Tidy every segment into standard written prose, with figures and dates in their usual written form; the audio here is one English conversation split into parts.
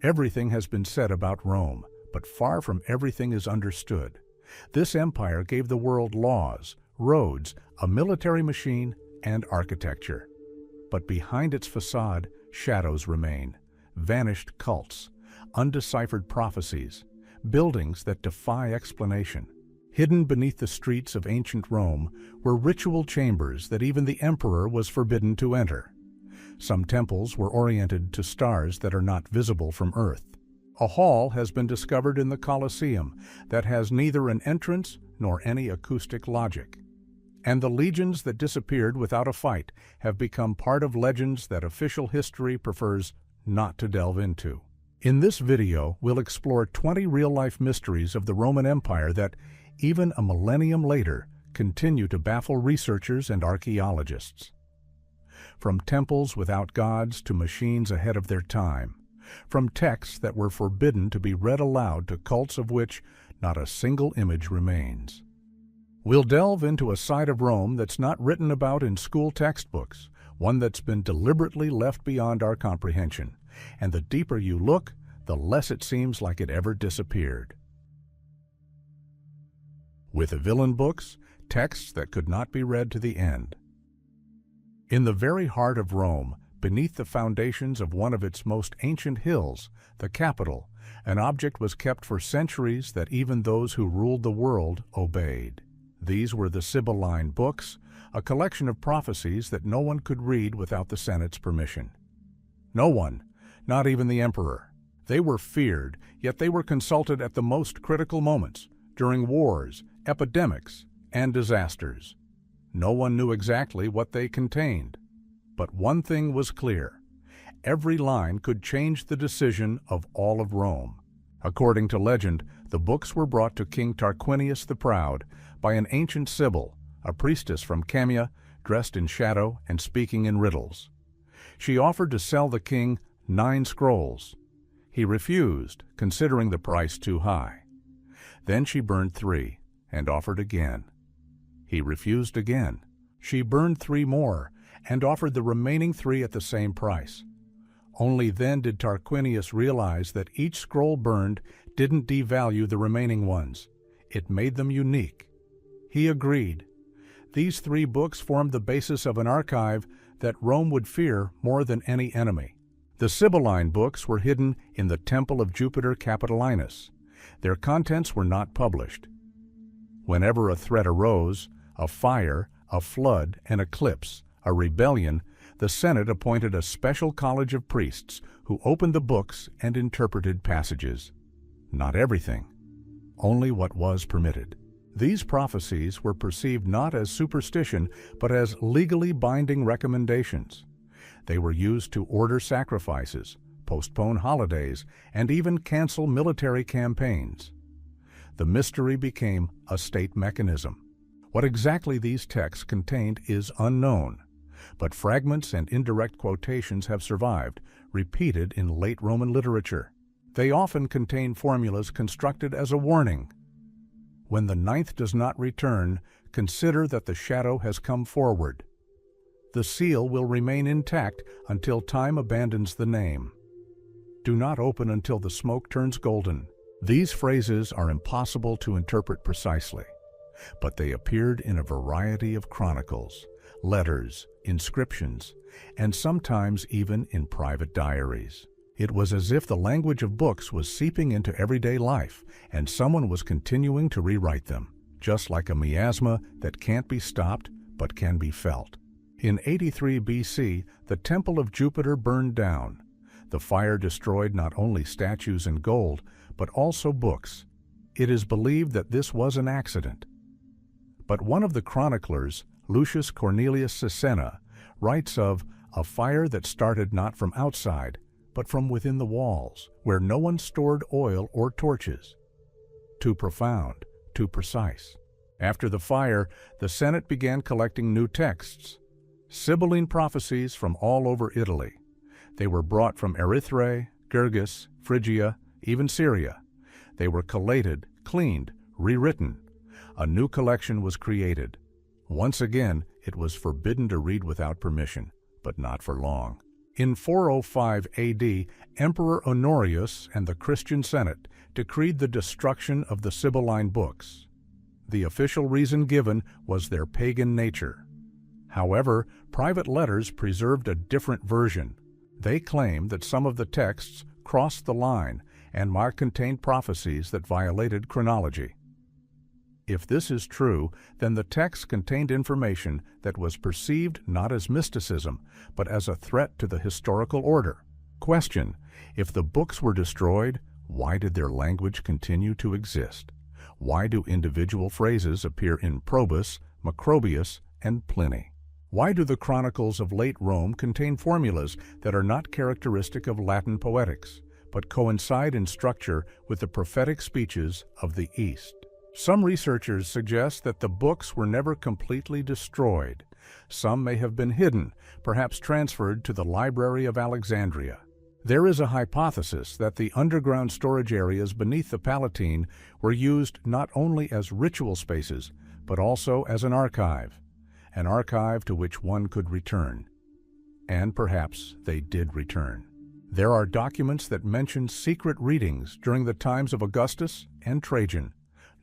Everything has been said about Rome, but far from everything is understood. This empire gave the world laws, roads, a military machine, and architecture. But behind its facade, shadows remain, vanished cults, undeciphered prophecies, buildings that defy explanation. Hidden beneath the streets of ancient Rome were ritual chambers that even the emperor was forbidden to enter. Some temples were oriented to stars that are not visible from Earth. A hall has been discovered in the Colosseum that has neither an entrance nor any acoustic logic. And the legions that disappeared without a fight have become part of legends that official history prefers not to delve into. In this video, we'll explore 20 real-life mysteries of the Roman Empire that, even a millennium later, continue to baffle researchers and archaeologists. From temples without gods to machines ahead of their time, from texts that were forbidden to be read aloud to cults of which not a single image remains. We'll delve into a side of Rome that's not written about in school textbooks, one that's been deliberately left beyond our comprehension, and the deeper you look, the less it seems like it ever disappeared. With the villain books, texts that could not be read to the end. In the very heart of Rome, beneath the foundations of one of its most ancient hills, the Capitol, an object was kept for centuries that even those who ruled the world obeyed. These were the Sibylline books, a collection of prophecies that no one could read without the Senate's permission. No one, not even the emperor. They were feared, yet they were consulted at the most critical moments, during wars, epidemics, and disasters. No one knew exactly what they contained. But one thing was clear. Every line could change the decision of all of Rome. According to legend, the books were brought to King Tarquinius the Proud by an ancient Sibyl, a priestess from Camia, dressed in shadow and speaking in riddles. She offered to sell the king 9 scrolls. He refused, considering the price too high. Then she burned 3 and offered again. He refused again. She burned 3 more and offered the remaining 3 at the same price. Only then did Tarquinius realize that each scroll burned didn't devalue the remaining ones. It made them unique. He agreed. These 3 books formed the basis of an archive that Rome would fear more than any enemy. The Sibylline books were hidden in the Temple of Jupiter Capitolinus. Their contents were not published. Whenever a threat arose, a fire, a flood, an eclipse, a rebellion, the Senate appointed a special college of priests who opened the books and interpreted passages. Not everything, only what was permitted. These prophecies were perceived not as superstition, but as legally binding recommendations. They were used to order sacrifices, postpone holidays, and even cancel military campaigns. The mystery became a state mechanism. What exactly these texts contained is unknown, but fragments and indirect quotations have survived, repeated in late Roman literature. They often contain formulas constructed as a warning. When the 9th does not return, consider that the shadow has come forward. The seal will remain intact until time abandons the name. Do not open until the smoke turns golden. These phrases are impossible to interpret precisely, but they appeared in a variety of chronicles, letters, inscriptions, and sometimes even in private diaries. It was as if the language of books was seeping into everyday life, and someone was continuing to rewrite them, just like a miasma that can't be stopped but can be felt. In 83 BC, the Temple of Jupiter burned down. The fire destroyed not only statues and gold, but also books. It is believed that this was an accident. But one of the chroniclers, Lucius Cornelius Sisenna, writes of a fire that started not from outside, but from within the walls, where no one stored oil or torches. Too profound, too precise. After the fire, the Senate began collecting new texts, Sibylline prophecies from all over Italy. They were brought from Erythrae, Girgis, Phrygia, even Syria. They were collated, cleaned, rewritten. A new collection was created. Once again, it was forbidden to read without permission, but not for long. In 405 AD, Emperor Honorius and the Christian Senate decreed the destruction of the Sibylline books. The official reason given was their pagan nature. However, private letters preserved a different version. They claimed that some of the texts crossed the line and might contain prophecies that violated chronology. If this is true, then the text contained information that was perceived not as mysticism, but as a threat to the historical order. Question: if the books were destroyed, why did their language continue to exist? Why do individual phrases appear in Probus, Macrobius, and Pliny? Why do the chronicles of late Rome contain formulas that are not characteristic of Latin poetics, but coincide in structure with the prophetic speeches of the East? Some researchers suggest that the books were never completely destroyed. Some may have been hidden, perhaps transferred to the Library of Alexandria. There is a hypothesis that the underground storage areas beneath the Palatine were used not only as ritual spaces, but also as an archive to which one could return. And perhaps they did return. There are documents that mention secret readings during the times of Augustus and Trajan,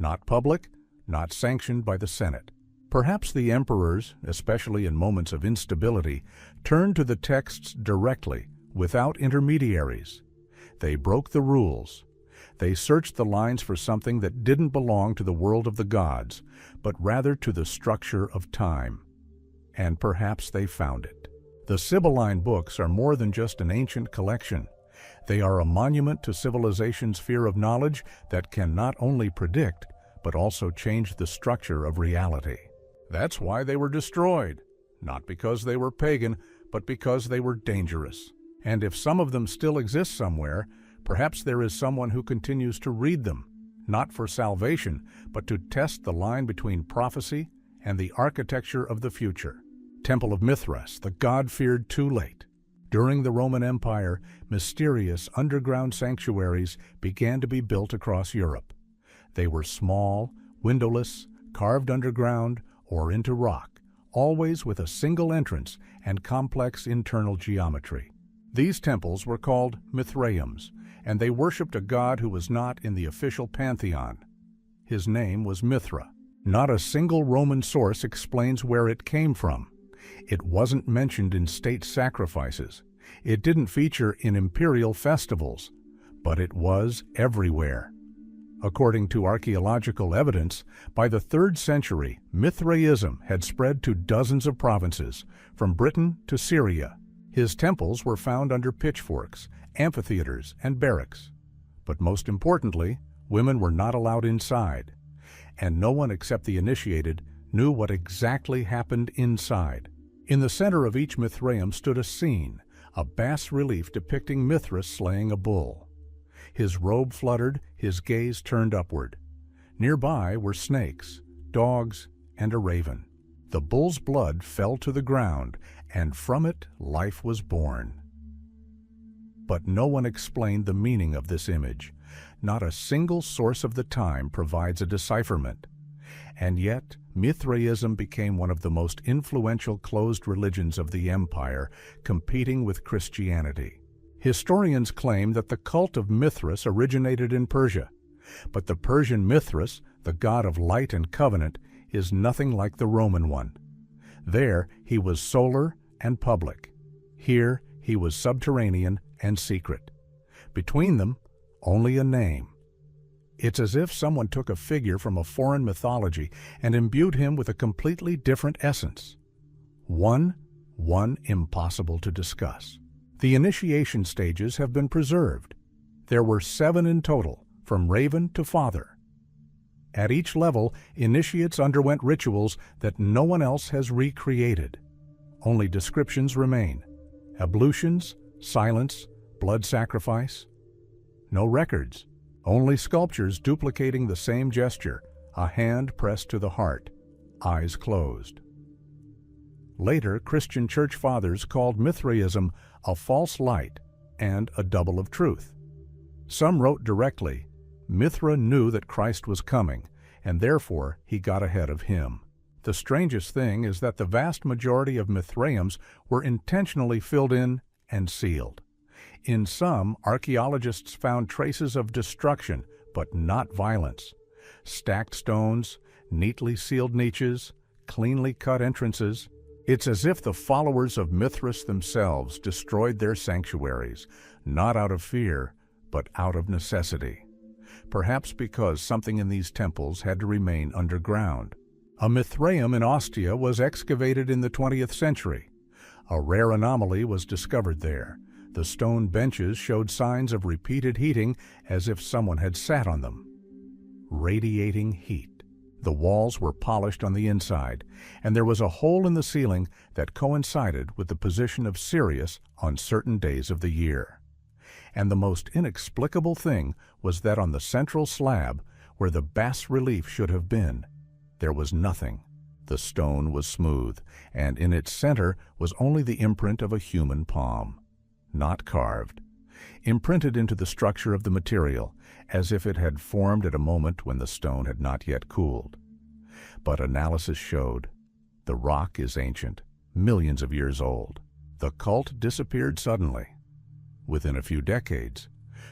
not public, not sanctioned by the Senate. Perhaps the emperors, especially in moments of instability, turned to the texts directly, without intermediaries. They broke the rules. They searched the lines for something that didn't belong to the world of the gods, but rather to the structure of time. And perhaps they found it. The Sibylline books are more than just an ancient collection. They are a monument to civilization's fear of knowledge that can not only predict, but also change the structure of reality. That's why they were destroyed, not because they were pagan, but because they were dangerous. And if some of them still exist somewhere, perhaps there is someone who continues to read them, not for salvation, but to test the line between prophecy and the architecture of the future. Temple of Mithras, the god feared too late. During the Roman Empire, mysterious underground sanctuaries began to be built across Europe. They were small, windowless, carved underground or into rock, always with a single entrance and complex internal geometry. These temples were called Mithraeums, and they worshipped a god who was not in the official pantheon. His name was Mithra. Not a single Roman source explains where it came from. It wasn't mentioned in state sacrifices. It didn't feature in imperial festivals, but it was everywhere. According to archaeological evidence, by the 3rd century, Mithraism had spread to dozens of provinces, from Britain to Syria. His temples were found under pitchforks, amphitheaters, and barracks. But most importantly, women were not allowed inside, and no one except the initiated knew what exactly happened inside. In the center of each Mithraeum stood a scene, a bas-relief depicting Mithras slaying a bull. His robe fluttered, his gaze turned upward. Nearby were snakes, dogs, and a raven. The bull's blood fell to the ground, and from it life was born. But no one explained the meaning of this image. Not a single source of the time provides a decipherment. And yet, Mithraism became one of the most influential closed religions of the empire, competing with Christianity. Historians claim that the cult of Mithras originated in Persia, but the Persian Mithras, the god of light and covenant, is nothing like the Roman one. There, he was solar and public. Here, he was subterranean and secret. Between them, only a name. It's as if someone took a figure from a foreign mythology and imbued him with a completely different essence. One impossible to discuss. The initiation stages have been preserved. There were 7 in total, from raven to father. At each level, initiates underwent rituals that no one else has recreated. Only descriptions remain: ablutions, silence, blood sacrifice. No records, only sculptures duplicating the same gesture, a hand pressed to the heart, eyes closed. Later, Christian church fathers called Mithraism a false light and a double of truth. Some wrote directly, Mithra knew that Christ was coming, and therefore he got ahead of him. The strangest thing is that the vast majority of Mithraeums were intentionally filled in and sealed. In some, archaeologists found traces of destruction, but not violence. Stacked stones, neatly sealed niches, cleanly cut entrances. It's as if the followers of Mithras themselves destroyed their sanctuaries, not out of fear, but out of necessity. Perhaps because something in these temples had to remain underground. A Mithraeum in Ostia was excavated in the 20th century. A rare anomaly was discovered there. The stone benches showed signs of repeated heating, as if someone had sat on them. Radiating heat. The walls were polished on the inside, and there was a hole in the ceiling that coincided with the position of Sirius on certain days of the year. And the most inexplicable thing was that on the central slab, where the bas-relief should have been, there was nothing. The stone was smooth, and in its center was only the imprint of a human palm. Not carved. Imprinted into the structure of the material, as if it had formed at a moment when the stone had not yet cooled. But analysis showed the rock is ancient, millions of years old. The cult disappeared suddenly, within a few decades,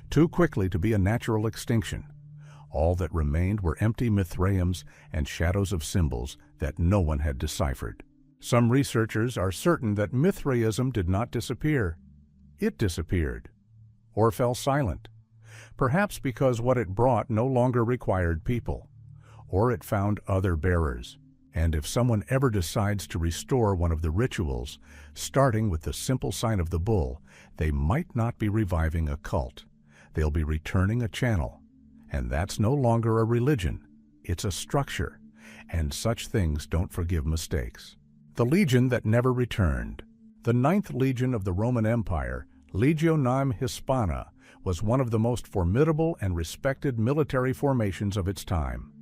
too quickly to be a natural extinction. All that remained were empty Mithraeums and shadows of symbols that no one had deciphered. Some researchers are certain that Mithraism did not disappear. It disappeared, or fell silent, perhaps because what it brought no longer required people, or it found other bearers. And if someone ever decides to restore one of the rituals, starting with the simple sign of the bull, they might not be reviving a cult. They'll be returning a channel. And that's no longer a religion, it's a structure, and such things don't forgive mistakes. The legion that never returned. The 9th Legion of the Roman Empire, Legionam Hispana, was one of the most formidable and respected military formations of its time.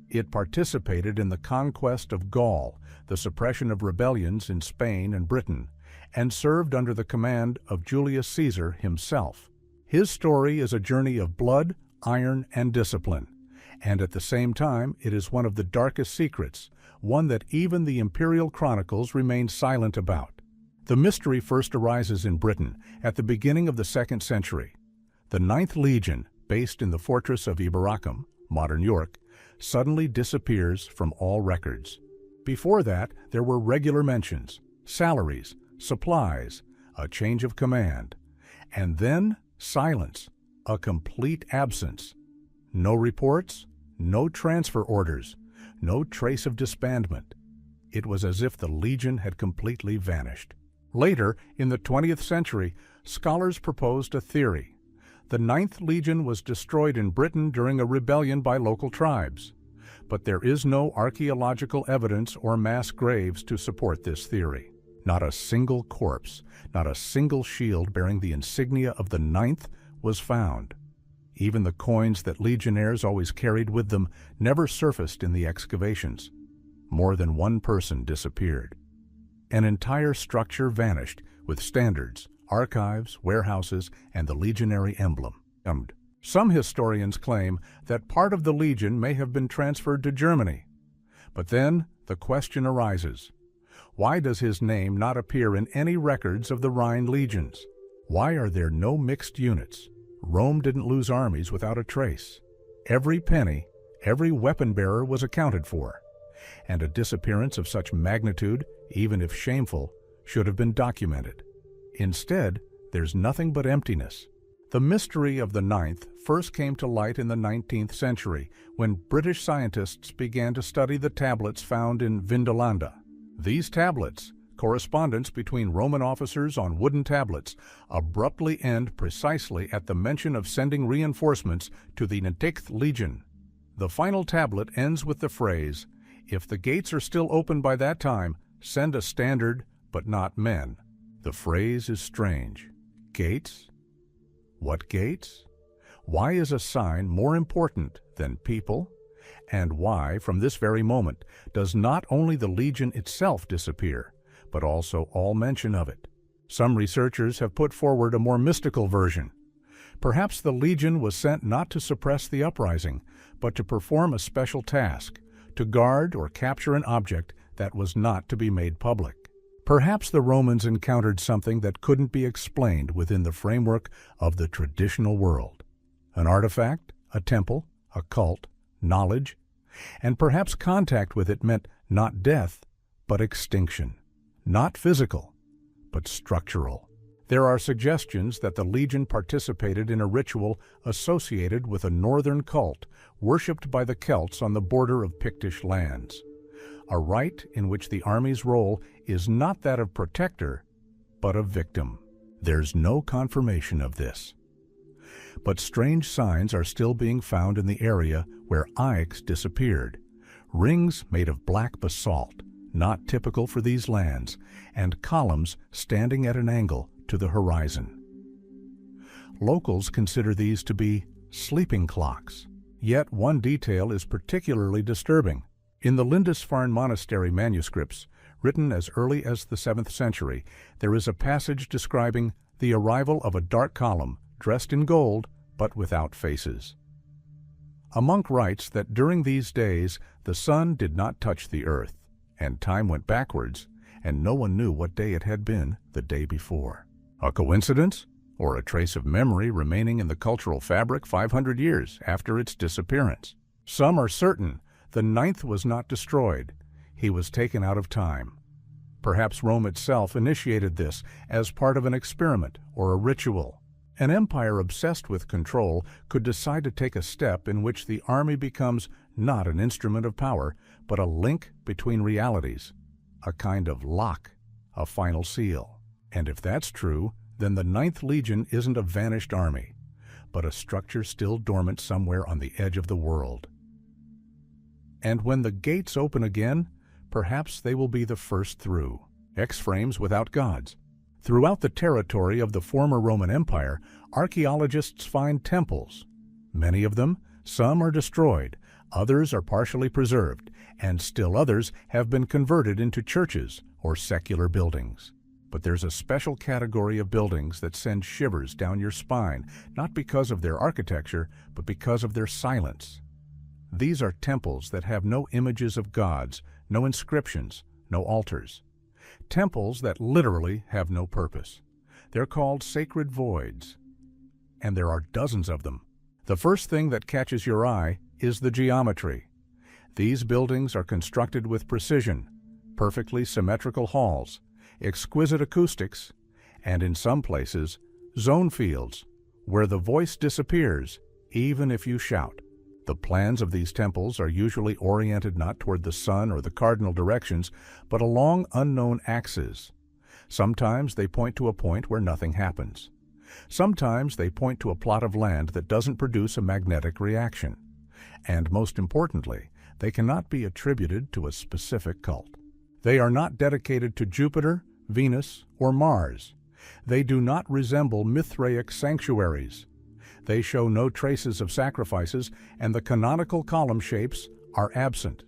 It participated in the conquest of Gaul, the suppression of rebellions in Spain and Britain, and served under the command of Julius Caesar himself. His story is a journey of blood, iron, and discipline, and at the same time it is one of the darkest secrets, one that even the imperial chronicles remain silent about. The mystery first arises in Britain at the beginning of the 2nd century. The 9th Legion, based in the fortress of Eboracum, modern York, suddenly disappears from all records. Before that, there were regular mentions, salaries, supplies, a change of command, and then silence, a complete absence. No reports, no transfer orders, no trace of disbandment. It was as if the Legion had completely vanished. Later, in the 20th century, scholars proposed a theory. The 9th Legion was destroyed in Britain during a rebellion by local tribes. But there is no archaeological evidence or mass graves to support this theory. Not a single corpse, not a single shield bearing the insignia of the 9th was found. Even the coins that legionnaires always carried with them never surfaced in the excavations. More than one person disappeared. An entire structure vanished with standards, archives, warehouses, and the legionary emblem. Some historians claim that part of the legion may have been transferred to Germany. But then the question arises, why does his name not appear in any records of the Rhine legions? Why are there no mixed units? Rome didn't lose armies without a trace. Every penny, every weapon bearer was accounted for, and a disappearance of such magnitude, even if shameful, should have been documented. Instead, there's nothing but emptiness. The mystery of the 9th first came to light in the 19th century, when British scientists began to study the tablets found in Vindolanda. These tablets, correspondence between Roman officers on wooden tablets, abruptly end precisely at the mention of sending reinforcements to the 9th Legion. The final tablet ends with the phrase, "If the gates are still open by that time, send a standard, but not men." The phrase is strange. Gates? What gates? Why is a sign more important than people? And why, from this very moment, does not only the Legion itself disappear, but also all mention of it? Some researchers have put forward a more mystical version. Perhaps the Legion was sent not to suppress the uprising, but to perform a special task, to guard or capture an object that was not to be made public. Perhaps the Romans encountered something that couldn't be explained within the framework of the traditional world. An artifact, a temple, a cult, knowledge, and perhaps contact with it meant not death, but extinction. Not physical, but structural. There are suggestions that the legion participated in a ritual associated with a northern cult worshipped by the Celts on the border of Pictish lands. A rite in which the army's role is not that of protector, but of victim. There's no confirmation of this. But strange signs are still being found in the area where Ix disappeared. Rings made of black basalt, not typical for these lands, and columns standing at an angle to the horizon. Locals consider these to be sleeping clocks. Yet one detail is particularly disturbing. In the Lindisfarne Monastery manuscripts, written as early as the 7th century, there is a passage describing the arrival of a dark column dressed in gold but without faces. A monk writes that during these days the sun did not touch the earth, and time went backwards, and no one knew what day it had been the day before. A coincidence? Or a trace of memory remaining in the cultural fabric 500 years after its disappearance? Some are certain the 9th was not destroyed. He was taken out of time. Perhaps Rome itself initiated this as part of an experiment or a ritual. An empire obsessed with control could decide to take a step in which the army becomes not an instrument of power, but a link between realities, a kind of lock, a final seal. And if that's true, then the 9th Legion isn't a vanished army, but a structure still dormant somewhere on the edge of the world. And when the gates open again, perhaps they will be the first through. X-frames without gods. Throughout the territory of the former Roman Empire, archaeologists find temples. Many of them, some are destroyed, others are partially preserved, and still others have been converted into churches or secular buildings. But there's a special category of buildings that send shivers down your spine, not because of their architecture, but because of their silence. These are temples that have no images of gods, no inscriptions, no altars. Temples that literally have no purpose. They're called sacred voids, and there are dozens of them. The first thing that catches your eye is the geometry. These buildings are constructed with precision, perfectly symmetrical halls, exquisite acoustics, and in some places, zone fields, where the voice disappears even if you shout. The plans of these temples are usually oriented not toward the sun or the cardinal directions, but along unknown axes. Sometimes they point to a point where nothing happens. Sometimes they point to a plot of land that doesn't produce a magnetic reaction. And most importantly, they cannot be attributed to a specific cult. They are not dedicated to Jupiter, Venus, or Mars. They do not resemble Mithraic sanctuaries. They show no traces of sacrifices, and the canonical column shapes are absent.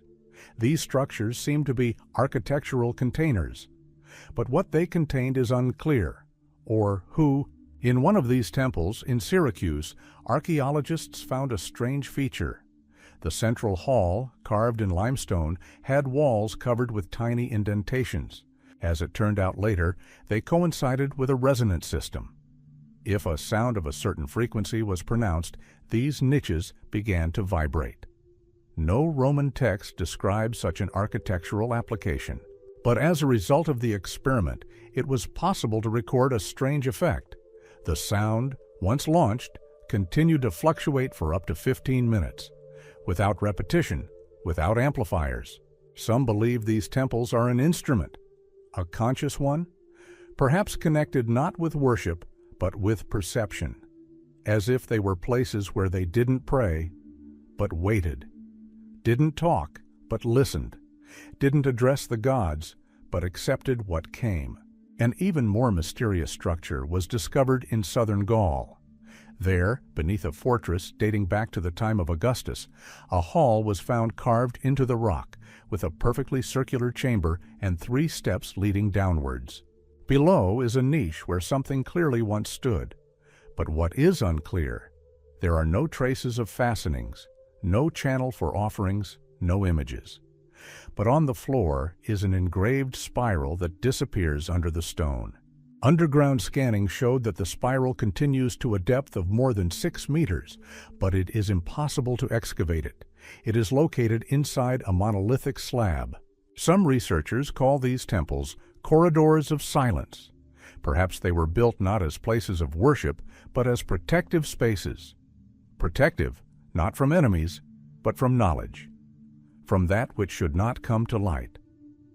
These structures seem to be architectural containers, but what they contained is unclear, or who. In one of these temples in Syracuse, archaeologists found a strange feature. The central hall, carved in limestone, had walls covered with tiny indentations. As it turned out later, they coincided with a resonance system. If a sound of a certain frequency was pronounced, these niches began to vibrate. No Roman text describes such an architectural application. But as a result of the experiment, it was possible to record a strange effect. The sound, once launched, continued to fluctuate for up to 15 minutes, without repetition, without amplifiers. Some believe these temples are an instrument, a conscious one, perhaps connected not with worship, but with perception, as if they were places where they didn't pray, but waited, didn't talk, but listened, didn't address the gods, but accepted what came. An even more mysterious structure was discovered in southern Gaul. There, beneath a fortress dating back to the time of Augustus, a hall was found carved into the rock, with a perfectly circular chamber and 3 steps leading downwards. Below is a niche where something clearly once stood. But what is unclear? There are no traces of fastenings, no channel for offerings, no images. But on the floor is an engraved spiral that disappears under the stone. Underground scanning showed that the spiral continues to a depth of more than 6 meters, but it is impossible to excavate it. It is located inside a monolithic slab. Some researchers call these temples corridors of silence. Perhaps they were built not as places of worship, but as protective spaces. Protective, not from enemies, but from knowledge, from that which should not come to light,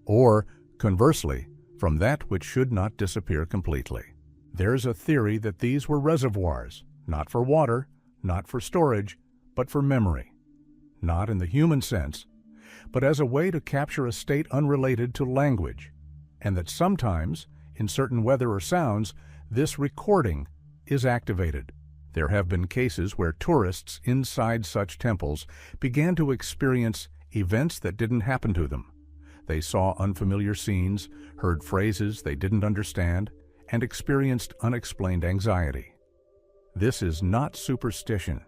or, conversely, from that which should not disappear completely. There's a theory that these were reservoirs, not for water, not for storage, but for memory. Not in the human sense, but as a way to capture a state unrelated to language, and that sometimes, in certain weather or sounds, this recording is activated. There have been cases where tourists inside such temples began to experience events that didn't happen to them. They saw unfamiliar scenes, heard phrases they didn't understand, and experienced unexplained anxiety. This is not superstition.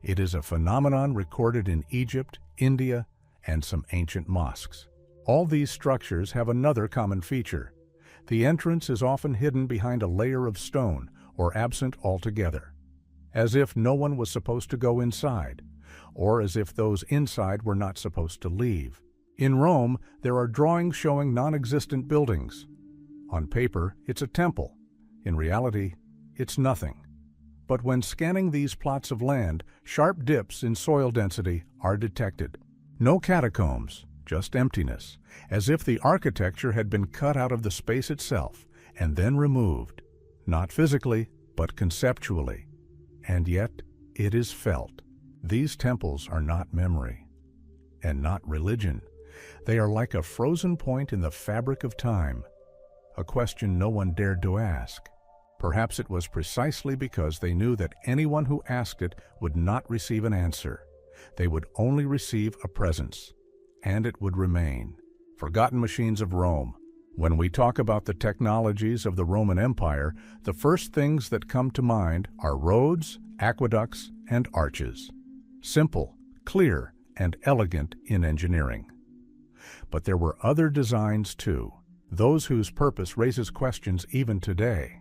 It is a phenomenon recorded in Egypt, India, and some ancient mosques. All these structures have another common feature. The entrance is often hidden behind a layer of stone or absent altogether, as if no one was supposed to go inside, or as if those inside were not supposed to leave. In Rome, there are drawings showing non-existent buildings. On paper, it's a temple. In reality, it's nothing. But when scanning these plots of land, sharp dips in soil density are detected. No catacombs, just emptiness, as if the architecture had been cut out of the space itself and then removed, not physically, but conceptually. And yet, it is felt. These temples are not memory, and not religion. They are like a frozen point in the fabric of time, a question no one dared to ask. Perhaps it was precisely because they knew that anyone who asked it would not receive an answer. They would only receive a presence, and it would remain. Forgotten machines of Rome. When we talk about the technologies of the Roman Empire, the first things that come to mind are roads, aqueducts, and arches. Simple, clear, and elegant in engineering. But there were other designs too, those whose purpose raises questions even today.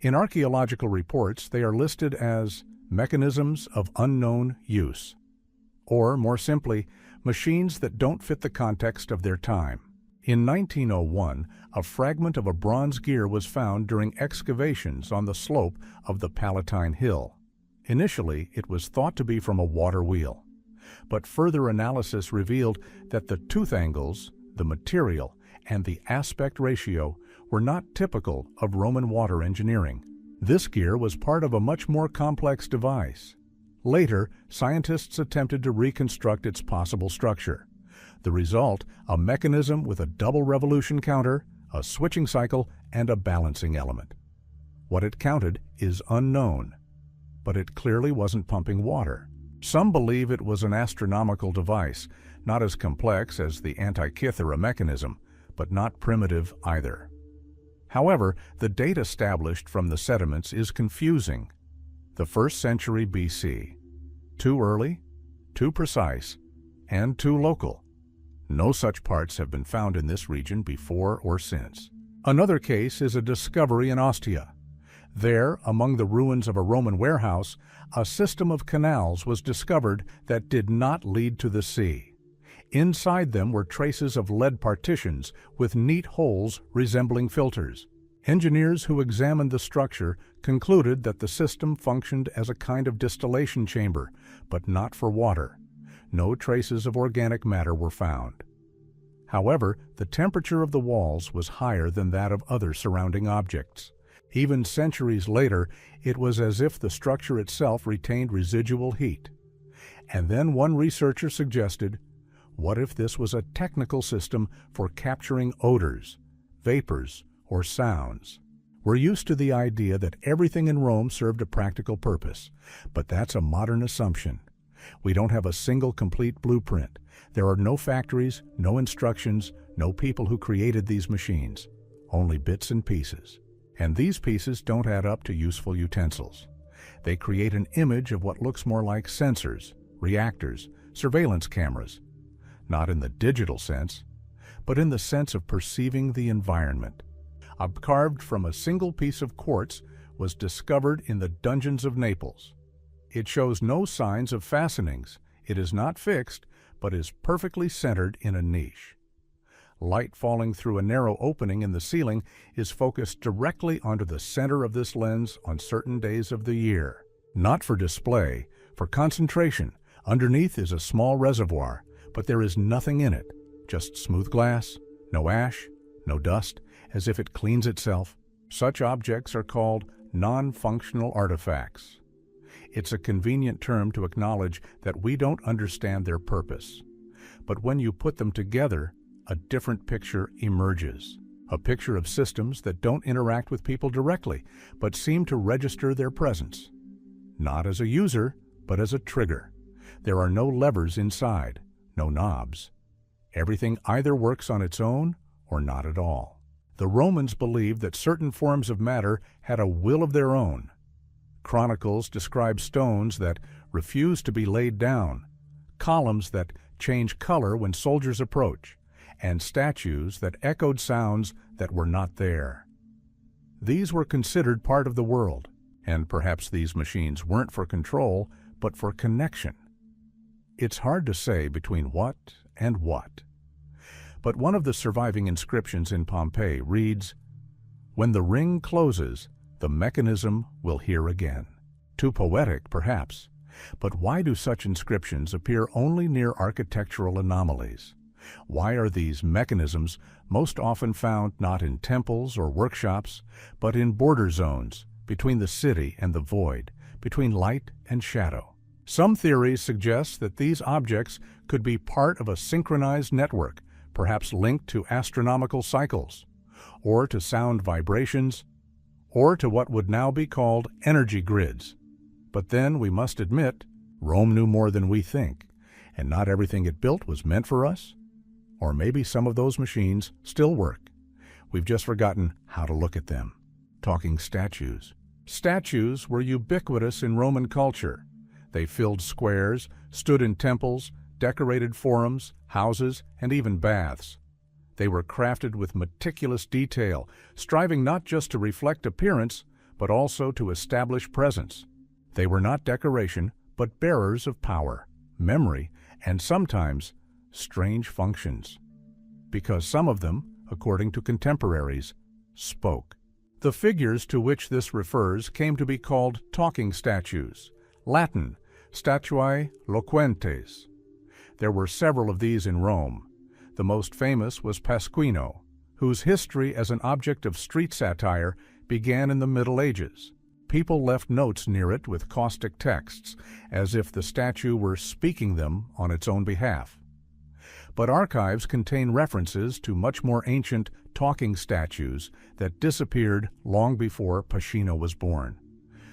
In archaeological reports, they are listed as mechanisms of unknown use, or more simply, machines that don't fit the context of their time. In 1901, a fragment of a bronze gear was found during excavations on the slope of the Palatine Hill. Initially, it was thought to be from a water wheel, but further analysis revealed that the tooth angles, the material, and the aspect ratio were not typical of Roman water engineering. This gear was part of a much more complex device. Later, scientists attempted to reconstruct its possible structure. The result, a mechanism with a double revolution counter, a switching cycle, and a balancing element. What it counted is unknown, but it clearly wasn't pumping water. Some believe it was an astronomical device, not as complex as the Antikythera mechanism, but not primitive either. However, the date established from the sediments is confusing. The 1st century BC. Too early, too precise, and too local. No such parts have been found in this region before or since. Another case is a discovery in Ostia. There, among the ruins of a Roman warehouse, a system of canals was discovered that did not lead to the sea. Inside them were traces of lead partitions with neat holes resembling filters. Engineers who examined the structure concluded that the system functioned as a kind of distillation chamber, but not for water. No traces of organic matter were found. However, the temperature of the walls was higher than that of other surrounding objects. Even centuries later, it was as if the structure itself retained residual heat. And then one researcher suggested, what if this was a technical system for capturing odors, vapors, or sounds? We're used to the idea that everything in Rome served a practical purpose, but that's a modern assumption. We don't have a single complete blueprint. There are no factories, no instructions, no people who created these machines, only bits and pieces. And these pieces don't add up to useful utensils. They create an image of what looks more like sensors, reactors, surveillance cameras. not in the digital sense, but in the sense of perceiving the environment. Carved from a single piece of quartz was discovered in the dungeons of Naples. It shows no signs of fastenings. It is not fixed, but is perfectly centered in a niche. Light falling through a narrow opening in the ceiling is focused directly onto the center of this lens on certain days of the year. Not for display, for concentration. Underneath is a small reservoir, but there is nothing in it, just smooth glass, no ash, no dust, as if it cleans itself. Such objects are called non-functional artifacts. It's a convenient term to acknowledge that we don't understand their purpose. But when you put them together, a different picture emerges. A picture of systems that don't interact with people directly, but seem to register their presence. Not as a user, but as a trigger. There are no levers inside, no knobs. Everything either works on its own or not at all. The Romans believed that certain forms of matter had a will of their own. Chronicles describe stones that refuse to be laid down, columns that change color when soldiers approach, and statues that echoed sounds that were not there. These were considered part of the world, and perhaps these machines weren't for control, but for connection. It's hard to say between what and what. But one of the surviving inscriptions in Pompeii reads, "When the ring closes, the mechanism will hear again." Too poetic, perhaps, but why do such inscriptions appear only near architectural anomalies? Why are these mechanisms most often found not in temples or workshops, but in border zones, between the city and the void, between light and shadow? Some theories suggest that these objects could be part of a synchronized network, perhaps linked to astronomical cycles, or to sound vibrations, or to what would now be called energy grids. But then we must admit, Rome knew more than we think, and not everything it built was meant for us. Or maybe some of those machines still work. We've just forgotten how to look at them. Talking statues. Statues were ubiquitous in Roman culture. They filled squares, stood in temples, decorated forums, houses, and even baths. They were crafted with meticulous detail, striving not just to reflect appearance, but also to establish presence. They were not decoration, but bearers of power, memory, and sometimes strange functions. Because some of them, according to contemporaries, spoke. The figures to which this refers came to be called talking statues, Latin, statuae loquentes. There were several of these in Rome. The most famous was Pasquino, whose history as an object of street satire began in the Middle Ages. People left notes near it with caustic texts, as if the statue were speaking them on its own behalf. But archives contain references to much more ancient talking statues that disappeared long before Pasquino was born.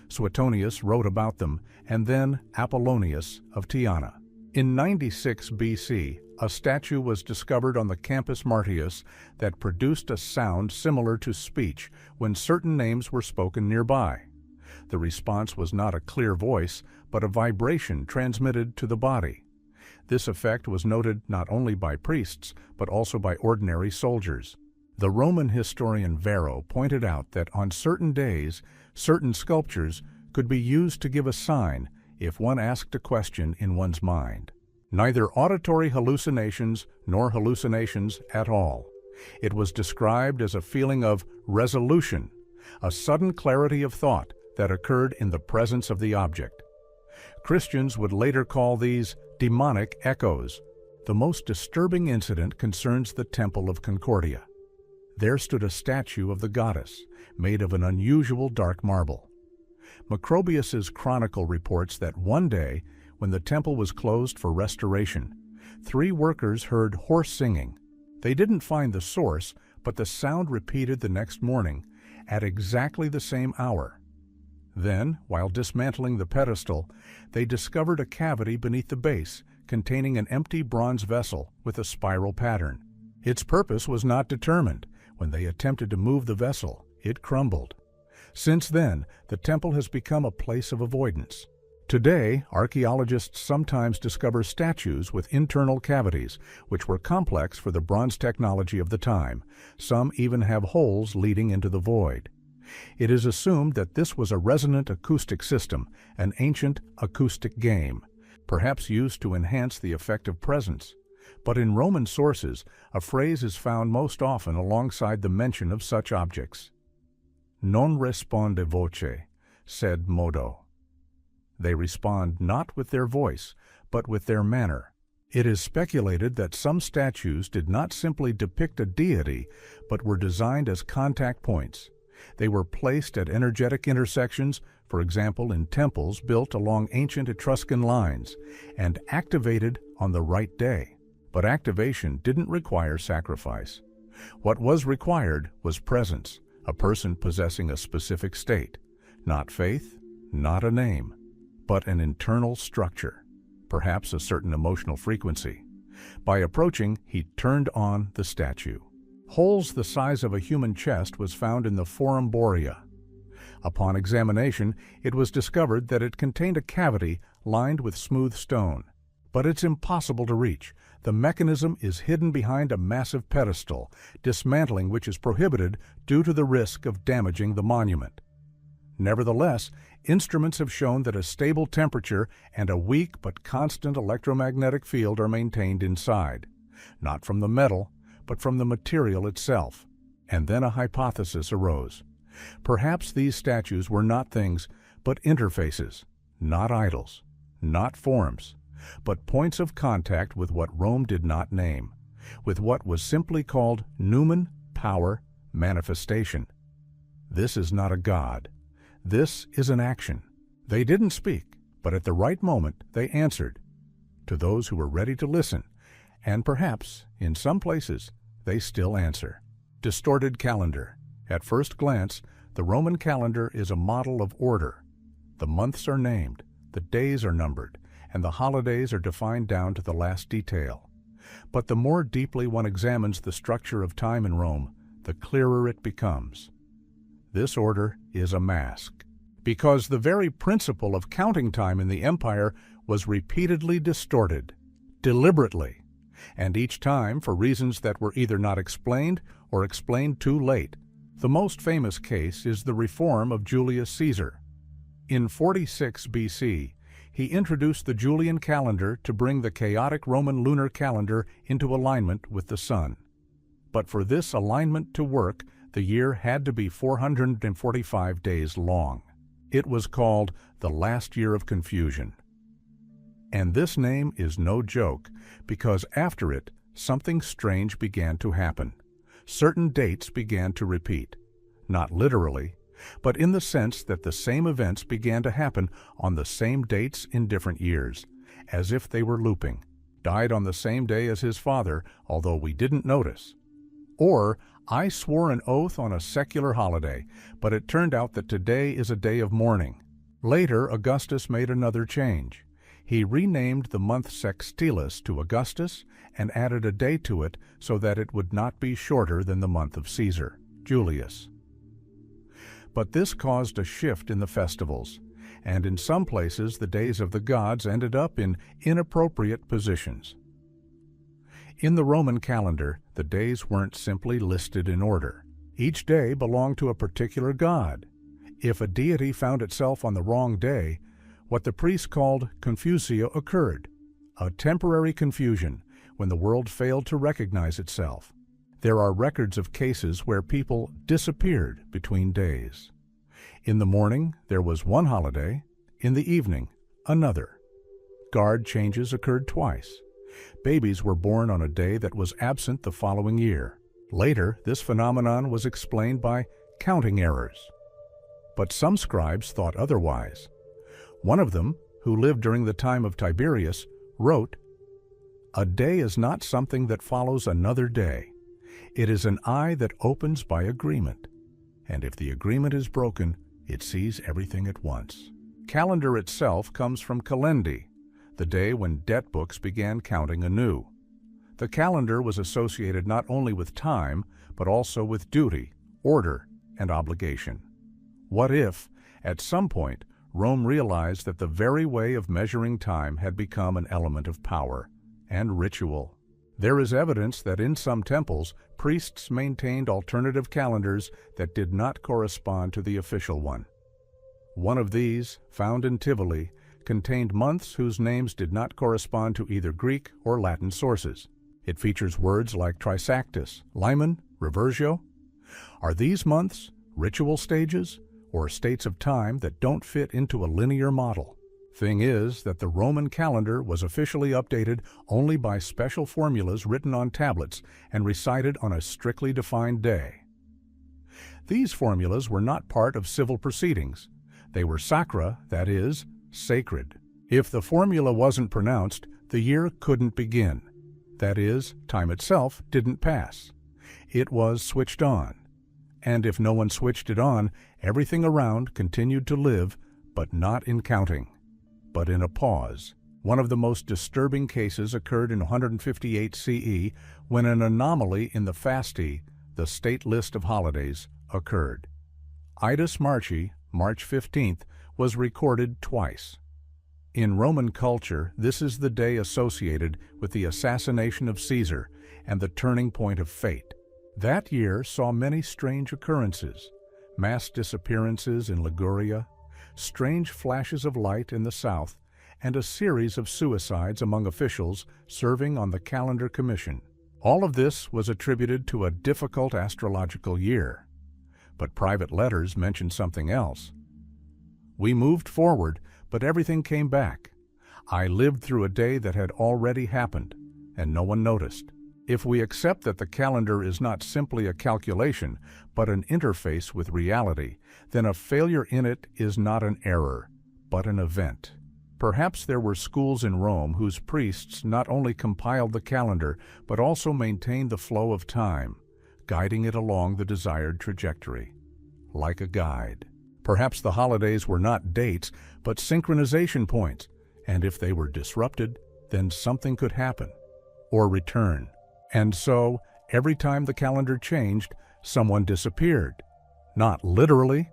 Suetonius wrote about them, and then Apollonius of Tyana. In 96 BC, a statue was discovered on the Campus Martius that produced a sound similar to speech when certain names were spoken nearby. The response was not a clear voice, but a vibration transmitted to the body. This effect was noted not only by priests, but also by ordinary soldiers. The Roman historian Varro pointed out that on certain days, certain sculptures could be used to give a sign if one asked a question in one's mind. Neither auditory hallucinations nor hallucinations at all. It was described as a feeling of resolution, a sudden clarity of thought that occurred in the presence of the object. Christians would later call these demonic echoes. The most disturbing incident concerns the Temple of Concordia. There stood a statue of the goddess, made of an unusual dark marble. Macrobius's chronicle reports that one day, when the temple was closed for restoration, 3 workers heard hoarse singing. They didn't find the source, but the sound repeated the next morning at exactly the same hour. Then, while dismantling the pedestal, they discovered a cavity beneath the base containing an empty bronze vessel with a spiral pattern. Its purpose was not determined. When they attempted to move the vessel, it crumbled. Since then, the temple has become a place of avoidance. Today, archaeologists sometimes discover statues with internal cavities, which were complex for the bronze technology of the time. Some even have holes leading into the void. It is assumed that this was a resonant acoustic system, an ancient acoustic game, perhaps used to enhance the effect of presence. But in Roman sources, a phrase is found most often alongside the mention of such objects. Non responde voce, sed modo. They respond not with their voice, but with their manner. It is speculated that some statues did not simply depict a deity, but were designed as contact points. They were placed at energetic intersections, for example in temples built along ancient Etruscan lines, and activated on the right day. But activation didn't require sacrifice. What was required was presence, a person possessing a specific state. Not faith, not a name, but an internal structure, perhaps a certain emotional frequency. By approaching, he turned on the statue. Holes the size of a human chest was found in the Forum Borea. Upon examination, it was discovered that it contained a cavity lined with smooth stone. But it's impossible to reach. The mechanism is hidden behind a massive pedestal, dismantling which is prohibited due to the risk of damaging the monument. Nevertheless, instruments have shown that a stable temperature and a weak but constant electromagnetic field are maintained inside, not from the metal, but from the material itself. And then a hypothesis arose. Perhaps these statues were not things, but interfaces, not idols, not forms, but points of contact with what Rome did not name, with what was simply called noumen, power, manifestation. This is not a god. This is an action. They didn't speak, but at the right moment they answered, to those who were ready to listen, and perhaps, in some places, they still answer. Distorted calendar. At first glance, the Roman calendar is a model of order. The months are named, the days are numbered, and the holidays are defined down to the last detail. But the more deeply one examines the structure of time in Rome, the clearer it becomes. This order is a mask, because the very principle of counting time in the empire was repeatedly distorted, deliberately, and each time for reasons that were either not explained or explained too late. The most famous case is the reform of Julius Caesar. In 46 BC, he introduced the Julian calendar to bring the chaotic Roman lunar calendar into alignment with the sun. But for this alignment to work, the year had to be 445 days long. It was called the last year of confusion. And this name is no joke, because after it, something strange began to happen. Certain dates began to repeat, not literally, but in the sense that the same events began to happen on the same dates in different years, as if they were looping. Died on the same day as his father, although we didn't notice. Or, I swore an oath on a secular holiday, but it turned out that today is a day of mourning. Later, Augustus made another change. He renamed the month Sextilis to Augustus and added a day to it so that it would not be shorter than the month of Caesar, Julius. But this caused a shift in the festivals, and in some places the days of the gods ended up in inappropriate positions. In the Roman calendar, the days weren't simply listed in order. Each day belonged to a particular god. If a deity found itself on the wrong day, what the priests called confusio occurred, a temporary confusion when the world failed to recognize itself. There are records of cases where people disappeared between days. In the morning, there was one holiday. In the evening, another. Guard changes occurred twice. Babies were born on a day that was absent the following year. Later, this phenomenon was explained by counting errors. But some scribes thought otherwise. One of them, who lived during the time of Tiberius, wrote, "A day is not something that follows another day. It is an eye that opens by agreement. And if the agreement is broken, it sees everything at once." Calendar itself comes from calendi, the day when debt books began counting anew. The calendar was associated not only with time, but also with duty, order, and obligation. What if, at some point, Rome realized that the very way of measuring time had become an element of power and ritual. There is evidence that in some temples, priests maintained alternative calendars that did not correspond to the official one. One of these, found in Tivoli, contained months whose names did not correspond to either Greek or Latin sources. It features words like Trisactus, Limen, Reversio. Are these months ritual stages or states of time that don't fit into a linear model? Thing is that the Roman calendar was officially updated only by special formulas written on tablets and recited on a strictly defined day. These formulas were not part of civil proceedings. They were sacra, that is, sacred. If the formula wasn't pronounced, the year couldn't begin. That is, time itself didn't pass. It was switched on. And if no one switched it on, everything around continued to live, but not in counting, but in a pause. One of the most disturbing cases occurred in 158 CE when an anomaly in the Fasti, the state list of holidays, occurred. Idus Marci, March 15th, was recorded twice. In Roman culture, this is the day associated with the assassination of Caesar and the turning point of fate. That year saw many strange occurrences: mass disappearances in Liguria, strange flashes of light in the south, and a series of suicides among officials serving on the calendar commission. All of this was attributed to a difficult astrological year. But private letters mention something else. We moved forward, but everything came back. I lived through a day that had already happened, and no one noticed. If we accept that the calendar is not simply a calculation, but an interface with reality, then a failure in it is not an error, but an event. Perhaps there were schools in Rome whose priests not only compiled the calendar, but also maintained the flow of time, guiding it along the desired trajectory, like a guide. Perhaps the holidays were not dates, but synchronization points, and if they were disrupted, then something could happen, or return. And so, every time the calendar changed, someone disappeared. Not literally,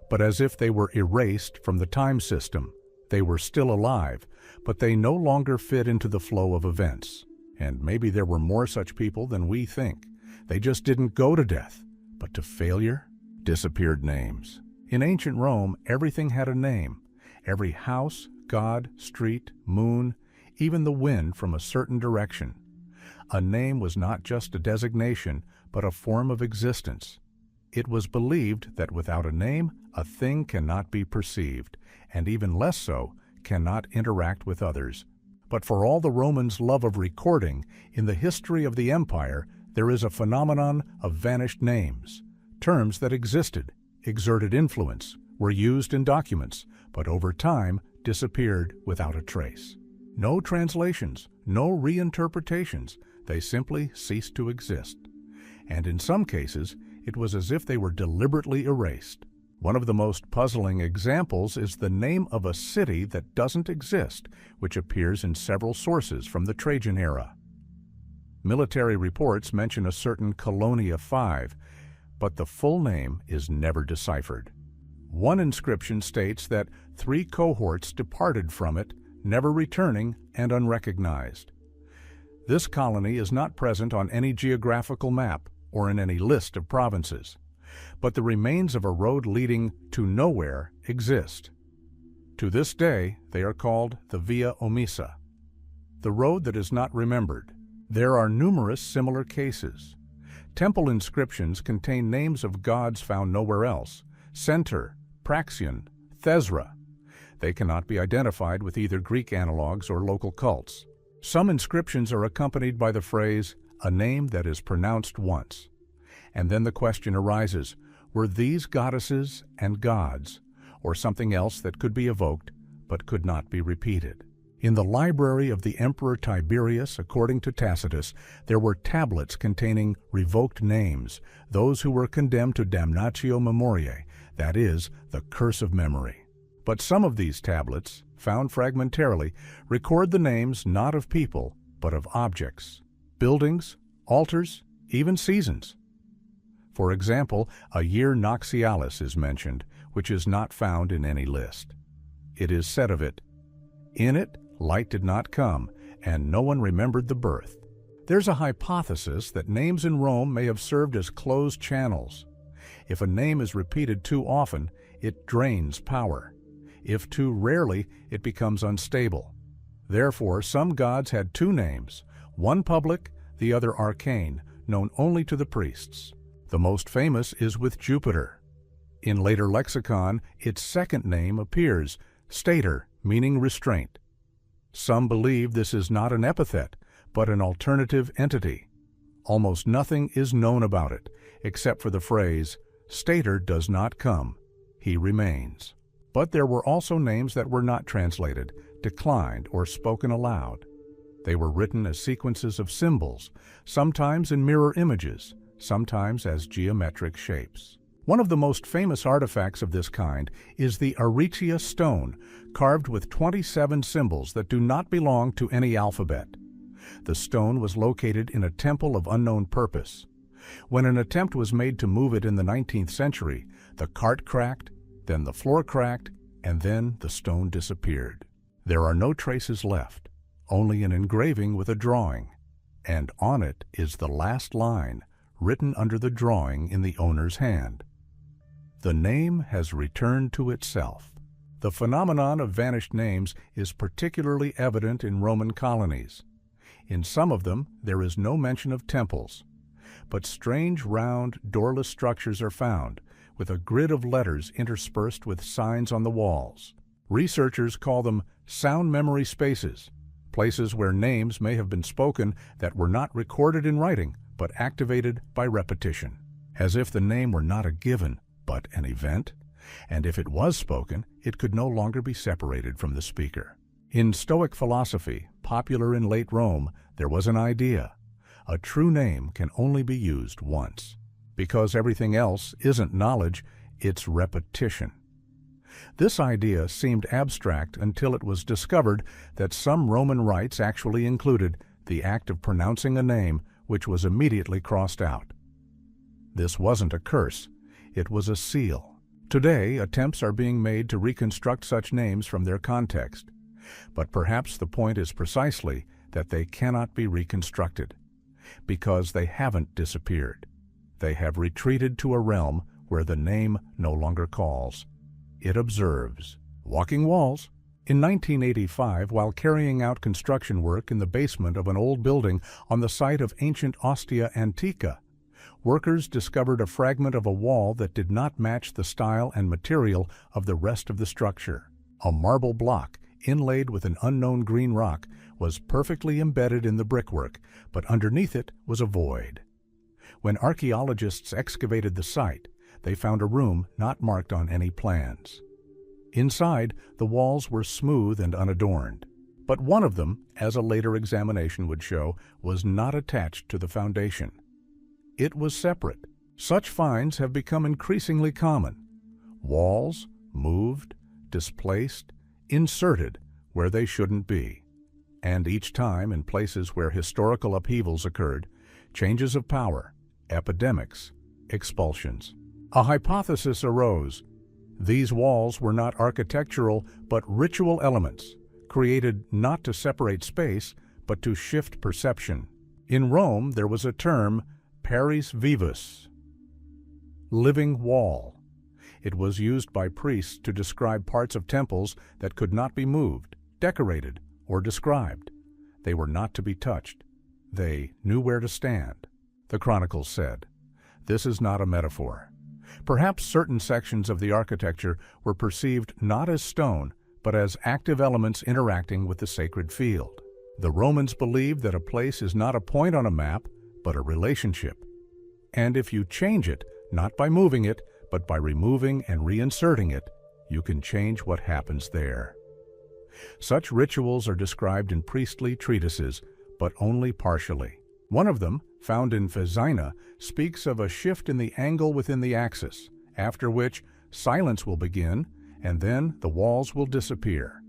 but as if they were erased from the time system. They were still alive, but they no longer fit into the flow of events. And maybe there were more such people than we think. They just didn't go to death, but to failure. Disappeared names. In ancient Rome, everything had a name. Every house, god, street, moon, even the wind from a certain direction. A name was not just a designation, but a form of existence. It was believed that without a name, a thing cannot be perceived, and even less so, cannot interact with others. But for all the Romans' love of recording, in the history of the empire, there is a phenomenon of vanished names. Terms that existed, exerted influence, were used in documents, but over time disappeared without a trace. No translations, no reinterpretations. They simply ceased to exist. And in some cases, it was as if they were deliberately erased. One of the most puzzling examples is the name of a city that doesn't exist, which appears in several sources from the Trajan era. Military reports mention a certain Colonia 5, but the full name is never deciphered. One inscription states that 3 cohorts departed from it, never returning and unrecognized. This colony is not present on any geographical map or in any list of provinces, but the remains of a road leading to nowhere exist. To this day, they are called the Via Omissa, the road that is not remembered. There are numerous similar cases. Temple inscriptions contain names of gods found nowhere else: Center, Praxion, Thesra. They cannot be identified with either Greek analogs or local cults. Some inscriptions are accompanied by the phrase, "a name that is pronounced once." And then the question arises, were these goddesses and gods, or something else that could be evoked but could not be repeated? In the library of the Emperor Tiberius, according to Tacitus, there were tablets containing revoked names, those who were condemned to damnatio memoriae, that is, the curse of memory. But some of these tablets, found fragmentarily, record the names not of people, but of objects, buildings, altars, even seasons. For example, a year Noxialis is mentioned, which is not found in any list. It is said of it, "In it light did not come, and no one remembered the birth." There's a hypothesis that names in Rome may have served as closed channels. If a name is repeated too often, it drains power. If too rarely, it becomes unstable. Therefore, some gods had two names, one public, the other arcane, known only to the priests. The most famous is with Jupiter. In later lexicon, its second name appears, stator, meaning restraint. Some believe this is not an epithet, but an alternative entity. Almost nothing is known about it, except for the phrase, "Stator does not come, he remains." But there were also names that were not translated, declined, or spoken aloud. They were written as sequences of symbols, sometimes in mirror images, sometimes as geometric shapes. One of the most famous artifacts of this kind is the Aricia stone, carved with 27 symbols that do not belong to any alphabet. The stone was located in a temple of unknown purpose. When an attempt was made to move it in the 19th century, the cart cracked, then the floor cracked, and then the stone disappeared. There are no traces left, only an engraving with a drawing, and on it is the last line, written under the drawing in the owner's hand. The name has returned to itself. The phenomenon of vanished names is particularly evident in Roman colonies. In some of them, there is no mention of temples, but strange round, doorless structures are found, with a grid of letters interspersed with signs on the walls. Researchers call them sound memory spaces, places where names may have been spoken that were not recorded in writing, but activated by repetition, as if the name were not a given, but an event, and if it was spoken, it could no longer be separated from the speaker. In Stoic philosophy, popular in late Rome, there was an idea: a true name can only be used once. Because everything else isn't knowledge, it's repetition. This idea seemed abstract until it was discovered that some Roman rites actually included the act of pronouncing a name, which was immediately crossed out. This wasn't a curse, it was a seal. Today, attempts are being made to reconstruct such names from their context. But perhaps the point is precisely that they cannot be reconstructed, because they haven't disappeared. They have retreated to a realm where the name no longer calls. It observes. Walking walls. In 1985, while carrying out construction work in the basement of an old building on the site of ancient Ostia Antica, workers discovered a fragment of a wall that did not match the style and material of the rest of the structure. A marble block, inlaid with an unknown green rock, was perfectly embedded in the brickwork, but underneath it was a void. When archaeologists excavated the site, they found a room not marked on any plans. Inside, the walls were smooth and unadorned, but one of them, as a later examination would show, was not attached to the foundation. It was separate. Such finds have become increasingly common. Walls moved, displaced, inserted where they shouldn't be. And each time, in places where historical upheavals occurred, changes of power, epidemics, expulsions. A hypothesis arose. These walls were not architectural but ritual elements, created not to separate space but to shift perception. In Rome, there was a term, paris vivus, living wall. It was used by priests to describe parts of temples that could not be moved, decorated, or described. They were not to be touched. They knew where to stand. The Chronicles said, "This is not a metaphor." Perhaps certain sections of the architecture were perceived not as stone, but as active elements interacting with the sacred field. The Romans believed that a place is not a point on a map, but a relationship. And if you change it, not by moving it, but by removing and reinserting it, you can change what happens there. Such rituals are described in priestly treatises, but only partially. One of them, found in Phaesina, speaks of a shift in the angle within the axis, after which silence will begin, and then the walls will disappear.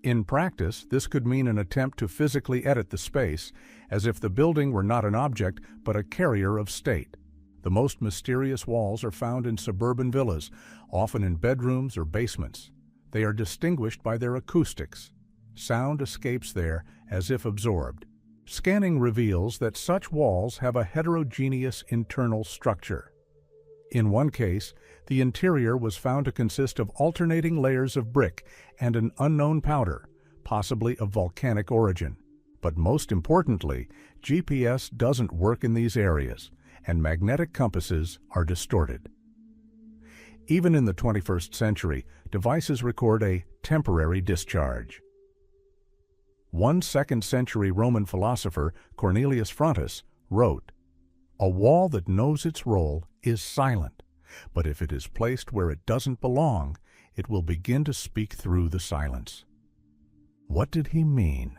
In practice, this could mean an attempt to physically edit the space, as if the building were not an object, but a carrier of state. The most mysterious walls are found in suburban villas, often in bedrooms or basements. They are distinguished by their acoustics. Sound escapes there as if absorbed. Scanning reveals that such walls have a heterogeneous internal structure. In one case, the interior was found to consist of alternating layers of brick and an unknown powder, possibly of volcanic origin. But most importantly, GPS doesn't work in these areas, and magnetic compasses are distorted. Even in the 21st century, devices record a temporary discharge. One 2nd century Roman philosopher, Cornelius Frontus, wrote, "A wall that knows its role is silent, but if it is placed where it doesn't belong, it will begin to speak through the silence." What did he mean?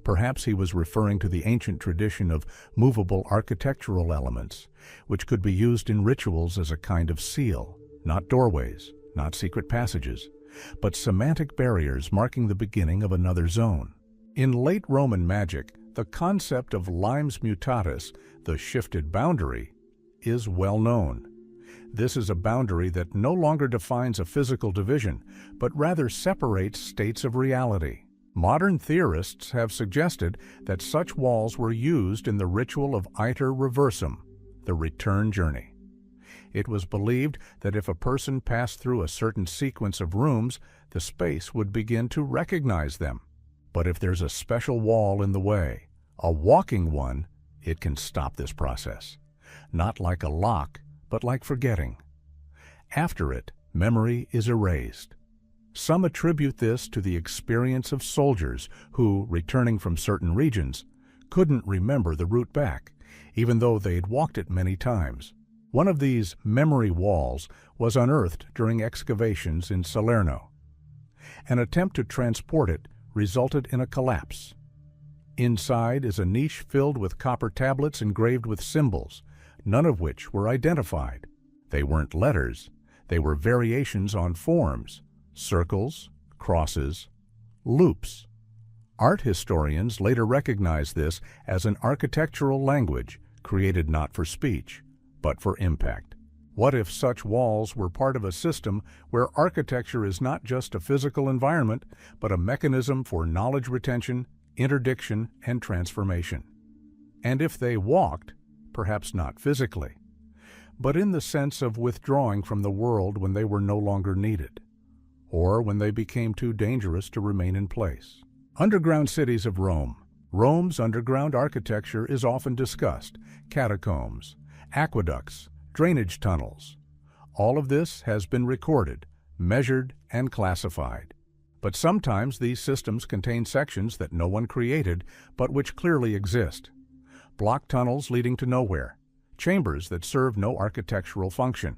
Perhaps he was referring to the ancient tradition of movable architectural elements, which could be used in rituals as a kind of seal, not doorways, not secret passages, but semantic barriers marking the beginning of another zone. In late Roman magic, the concept of limes mutatis, the shifted boundary, is well known. This is a boundary that no longer defines a physical division, but rather separates states of reality. Modern theorists have suggested that such walls were used in the ritual of iter reversum, the return journey. It was believed that if a person passed through a certain sequence of rooms, the space would begin to recognize them. But if there's a special wall in the way, a walking one, it can stop this process. Not like a lock, but like forgetting. After it, memory is erased. Some attribute this to the experience of soldiers who, returning from certain regions, couldn't remember the route back, even though they'd walked it many times. One of these memory walls was unearthed during excavations in Salerno. An attempt to transport it resulted in a collapse. Inside is a niche filled with copper tablets engraved with symbols, none of which were identified. They weren't letters, they were variations on forms, circles, crosses, loops. Art historians later recognized this as an architectural language created not for speech, but for impact. What if such walls were part of a system where architecture is not just a physical environment, but a mechanism for knowledge retention, interdiction, and transformation? And if they walked, perhaps not physically, but in the sense of withdrawing from the world when they were no longer needed, or when they became too dangerous to remain in place. Underground cities of Rome. Rome's underground architecture is often discussed: catacombs, aqueducts, drainage tunnels. All of this has been recorded, measured, and classified. But sometimes these systems contain sections that no one created, but which clearly exist. Block tunnels leading to nowhere, chambers that serve no architectural function,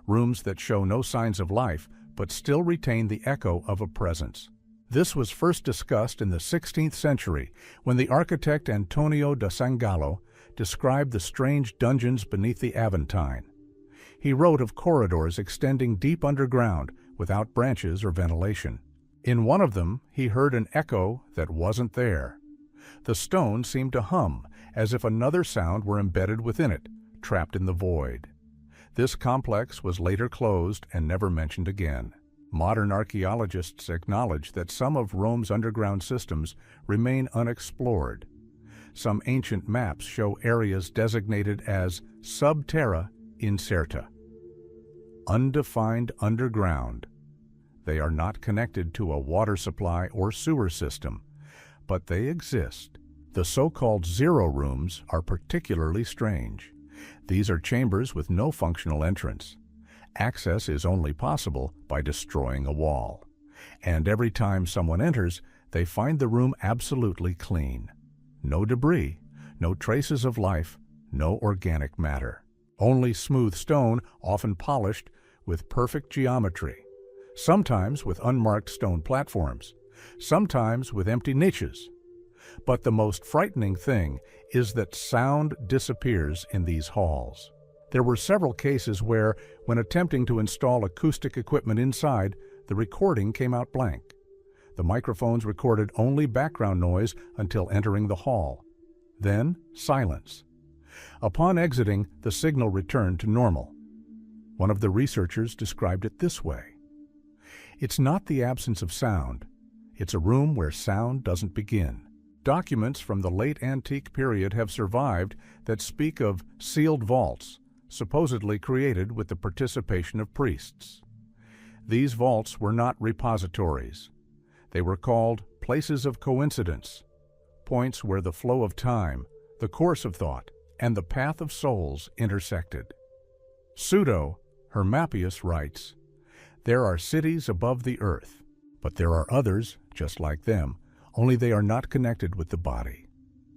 rooms that show no signs of life, but still retain the echo of a presence. This was first discussed in the 16th century when the architect Antonio da Sangallo described the strange dungeons beneath the Aventine. He wrote of corridors extending deep underground without branches or ventilation. In one of them, he heard an echo that wasn't there. The stone seemed to hum, as if another sound were embedded within it, trapped in the void. This complex was later closed and never mentioned again. Modern archaeologists acknowledge that some of Rome's underground systems remain unexplored. Some ancient maps show areas designated as sub terra incerta, undefined underground. They are not connected to a water supply or sewer system, but they exist. The so-called zero rooms are particularly strange. These are chambers with no functional entrance. Access is only possible by destroying a wall. And every time someone enters, they find the room absolutely clean. No debris, no traces of life, no organic matter. Only smooth stone, often polished, with perfect geometry. Sometimes with unmarked stone platforms. Sometimes with empty niches. But the most frightening thing is that sound disappears in these halls. There were several cases where, when attempting to install acoustic equipment inside, the recording came out blank. The microphones recorded only background noise until entering the hall. Then, silence. Upon exiting, the signal returned to normal. One of the researchers described it this way: It's not the absence of sound. It's a room where sound doesn't begin. Documents from the late antique period have survived that speak of sealed vaults, supposedly created with the participation of priests. These vaults were not repositories. They were called places of coincidence, points where the flow of time, the course of thought, and the path of souls intersected. Pseudo Hermapius writes, "There are cities above the earth, but there are others just like them, only they are not connected with the body,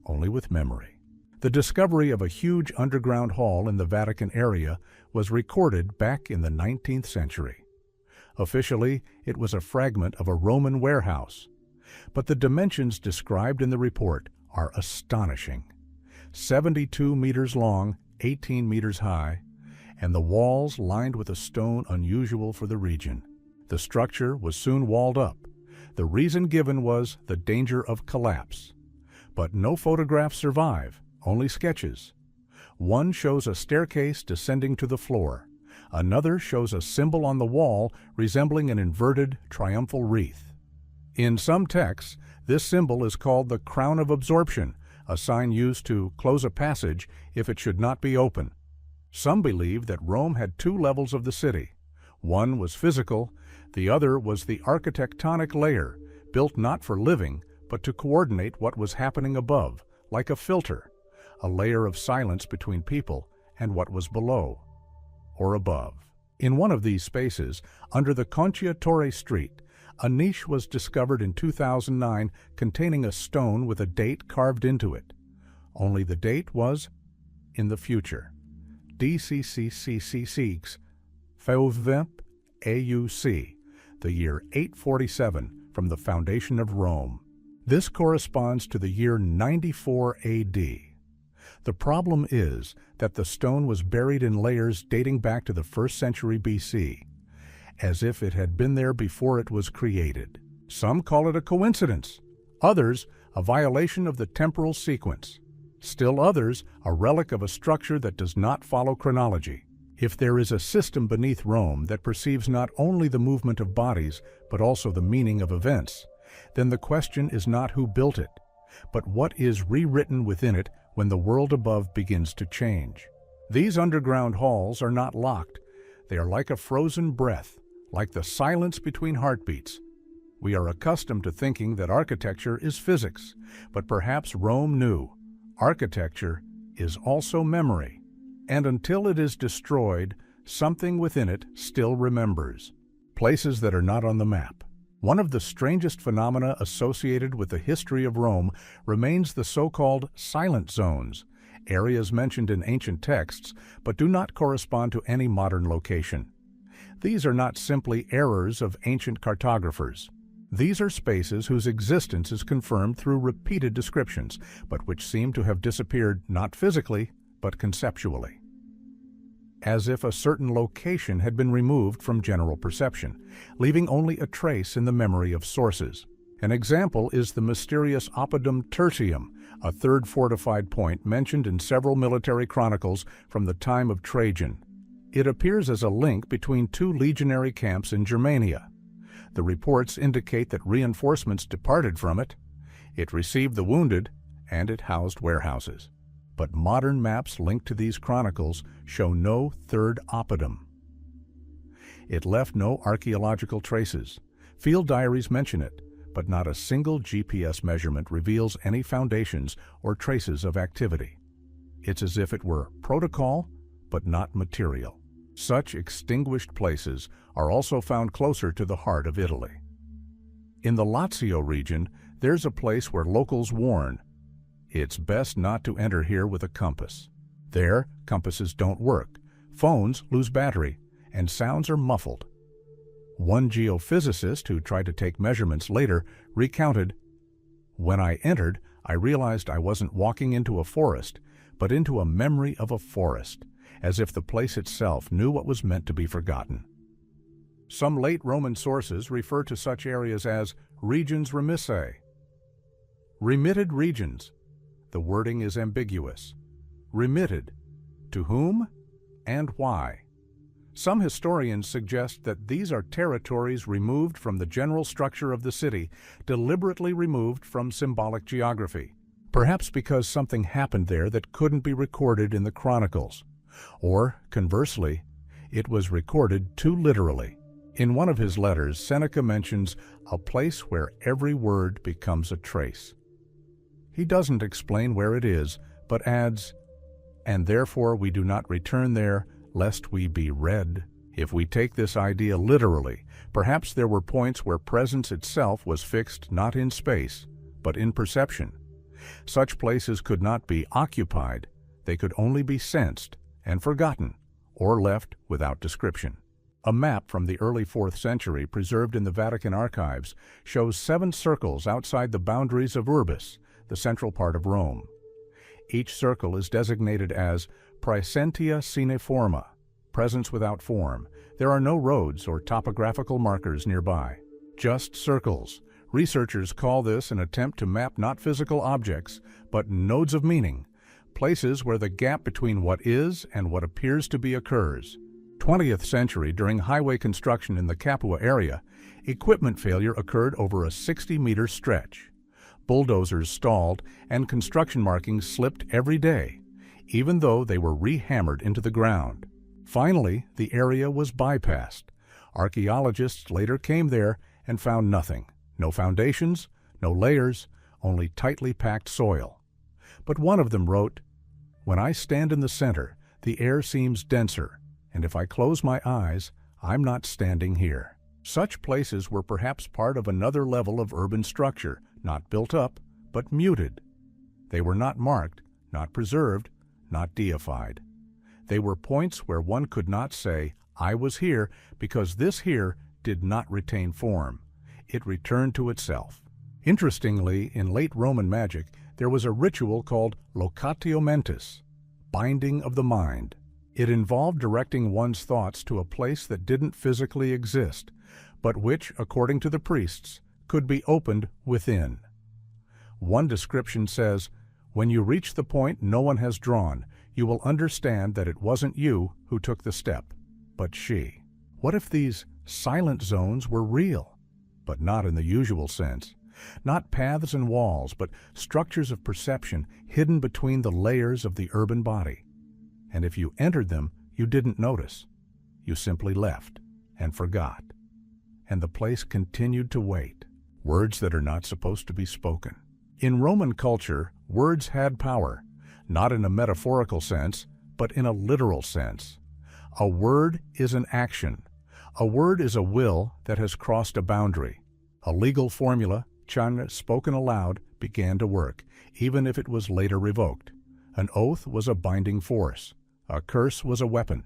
only with memory." The discovery of a huge underground hall in the Vatican area was recorded back in the 19th century. Officially, it was a fragment of a Roman warehouse, but the dimensions described in the report are astonishing. 72 meters long, 18 meters high, and the walls lined with a stone unusual for the region. The structure was soon walled up. The reason given was the danger of collapse. But no photographs survive, only sketches. One shows a staircase descending to the floor. Another shows a symbol on the wall resembling an inverted triumphal wreath. In some texts, this symbol is called the crown of absorption, a sign used to close a passage if it should not be open. Some believe that Rome had two levels of the city. One was physical, the other was the architectonic layer, built not for living, but to coordinate what was happening above, like a filter, a layer of silence between people and what was below or above. In one of these spaces, under the Conciliatore Street, a niche was discovered in 2009 containing a stone with a date carved into it. Only the date was in the future. DCCCC Feuvimp AUC, the year 847 from the foundation of Rome. This corresponds to the year 94 AD. The problem is that the stone was buried in layers dating back to the 1st century BC, as if it had been there before it was created. Some call it a coincidence, others a violation of the temporal sequence. Still others, a relic of a structure that does not follow chronology. If there is a system beneath Rome that perceives not only the movement of bodies, but also the meaning of events, then the question is not who built it, but what is rewritten within it when the world above begins to change. These underground halls are not locked. They are like a frozen breath, like the silence between heartbeats. We are accustomed to thinking that architecture is physics, but perhaps Rome knew. Architecture is also memory, and until it is destroyed, something within it still remembers. Places that are not on the map. One of the strangest phenomena associated with the history of Rome remains the so-called silent zones, areas mentioned in ancient texts but do not correspond to any modern location. These are not simply errors of ancient cartographers. These are spaces whose existence is confirmed through repeated descriptions, but which seem to have disappeared not physically, but conceptually. As if a certain location had been removed from general perception, leaving only a trace in the memory of sources. An example is the mysterious Oppidum Tertium, a third fortified point mentioned in several military chronicles from the time of Trajan. It appears as a link between two legionary camps in Germania. The reports indicate that reinforcements departed from it. It received the wounded, and it housed warehouses. But modern maps linked to these chronicles show no third oppidum. It left no archaeological traces. Field diaries mention it, but not a single GPS measurement reveals any foundations or traces of activity. It's as if it were protocol, but not material. Such extinguished places are also found closer to the heart of Italy. In the Lazio region, there's a place where locals warn, "It's best not to enter here with a compass." There, compasses don't work, phones lose battery, and sounds are muffled. One geophysicist who tried to take measurements later recounted, "When I entered, I realized I wasn't walking into a forest, but into a memory of a forest, as if the place itself knew what was meant to be forgotten." Some late Roman sources refer to such areas as regions remissae. Remitted regions. The wording is ambiguous. Remitted. To whom and why? Some historians suggest that these are territories removed from the general structure of the city, deliberately removed from symbolic geography. Perhaps because something happened there that couldn't be recorded in the chronicles. Or, conversely, it was recorded too literally. In one of his letters, Seneca mentions a place where every word becomes a trace. He doesn't explain where it is, but adds, "And therefore we do not return there, lest we be read." If we take this idea literally, perhaps there were points where presence itself was fixed not in space, but in perception. Such places could not be occupied, they could only be sensed and forgotten, or left without description. A map from the early 4th century preserved in the Vatican archives shows 7 circles outside the boundaries of Urbis, the central part of Rome. Each circle is designated as Praesentia sine forma, presence without form. There are no roads or topographical markers nearby. Just circles. Researchers call this an attempt to map not physical objects, but nodes of meaning, places where the gap between what is and what appears to be occurs. 20th century, during highway construction in the Capua area, equipment failure occurred over a 60-meter stretch. Bulldozers stalled and construction markings slipped every day, even though they were re-hammered into the ground. Finally, the area was bypassed. Archaeologists later came there and found nothing. No foundations, no layers, only tightly packed soil. But one of them wrote, "When I stand in the center, the air seems denser, and if I close my eyes, I'm not standing here." Such places were perhaps part of another level of urban structure, not built up, but muted. They were not marked, not preserved, not deified. They were points where one could not say, "I was here," because this here did not retain form. It returned to itself. Interestingly, in late Roman magic, there was a ritual called locatio mentis, binding of the mind. It involved directing one's thoughts to a place that didn't physically exist, but which, according to the priests, could be opened within. One description says, "When you reach the point no one has drawn, you will understand that it wasn't you who took the step, but she." What if these silent zones were real? But not in the usual sense. Not paths and walls, but structures of perception hidden between the layers of the urban body. And if you entered them, you didn't notice. You simply left and forgot. And the place continued to wait. Words that are not supposed to be spoken. In Roman culture, words had power, not in a metaphorical sense, but in a literal sense. A word is an action. A word is a will that has crossed a boundary. A legal formula, Chana spoken aloud, began to work, even if it was later revoked. An oath was a binding force. A curse was a weapon.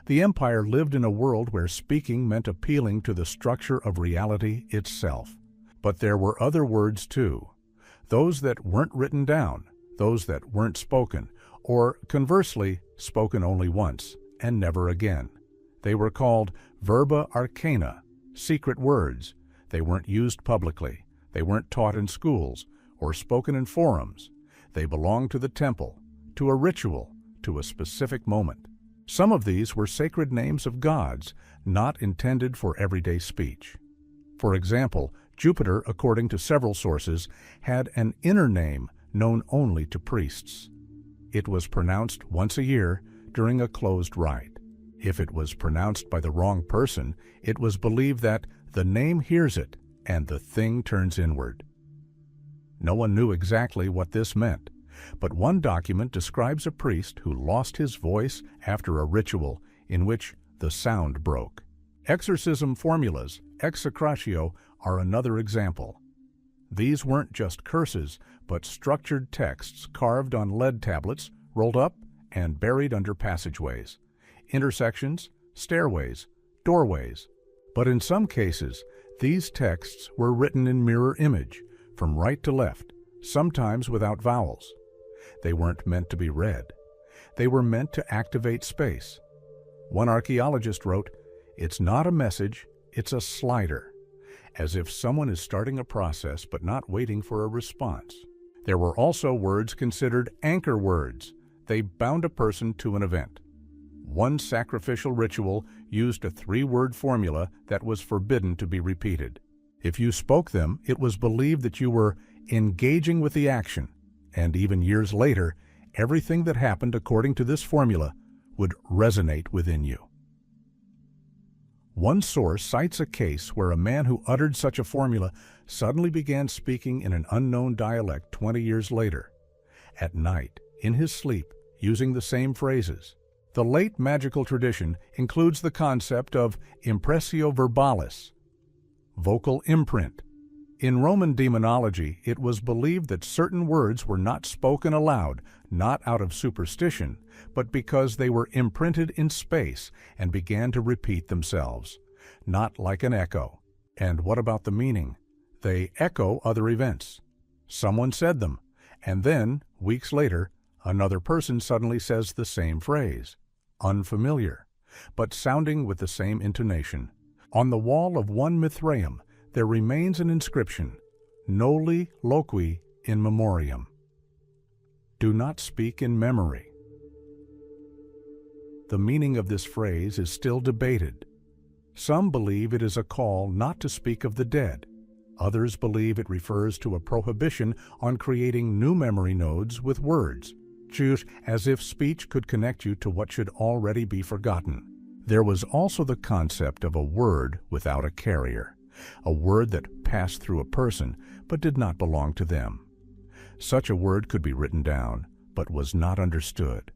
The empire lived in a world where speaking meant appealing to the structure of reality itself. But there were other words too. Those that weren't written down, those that weren't spoken, or conversely, spoken only once and never again. They were called verba arcana, secret words. They weren't used publicly. They weren't taught in schools or spoken in forums. They belonged to the temple, to a ritual, to a specific moment. Some of these were sacred names of gods, not intended for everyday speech. For example, Jupiter, according to several sources, had an inner name known only to priests. It was pronounced once a year during a closed rite. If it was pronounced by the wrong person, it was believed that the name hears it and the thing turns inward. No one knew exactly what this meant, but one document describes a priest who lost his voice after a ritual in which the sound broke. Exorcism formulas, execratio, are another example. These weren't just curses, but structured texts carved on lead tablets, rolled up, and buried under passageways, intersections, stairways, doorways. But in some cases, these texts were written in mirror image, from right to left, sometimes without vowels. They weren't meant to be read. They were meant to activate space. One archaeologist wrote, "It's not a message, it's a slider," as if someone is starting a process but not waiting for a response. There were also words considered anchor words. They bound a person to an event. One sacrificial ritual used a 3-word formula that was forbidden to be repeated. If you spoke them, it was believed that you were engaging with the action, and even years later, everything that happened according to this formula would resonate within you. One source cites a case where a man who uttered such a formula suddenly began speaking in an unknown dialect 20 years later, at night, in his sleep, using the same phrases. The late magical tradition includes the concept of impressio verbalis, vocal imprint. In Roman demonology, it was believed that certain words were not spoken aloud, not out of superstition, but because they were imprinted in space and began to repeat themselves, not like an echo. And what about the meaning? They echo other events. Someone said them, and then, weeks later, another person suddenly says the same phrase. Unfamiliar, but sounding with the same intonation. On the wall of one Mithraeum, there remains an inscription, Noli loqui in memoriam. Do not speak in memory. The meaning of this phrase is still debated. Some believe it is a call not to speak of the dead. Others believe it refers to a prohibition on creating new memory nodes with words, as if speech could connect you to what should already be forgotten. There was also the concept of a word without a carrier, a word that passed through a person but did not belong to them. Such a word could be written down, but was not understood.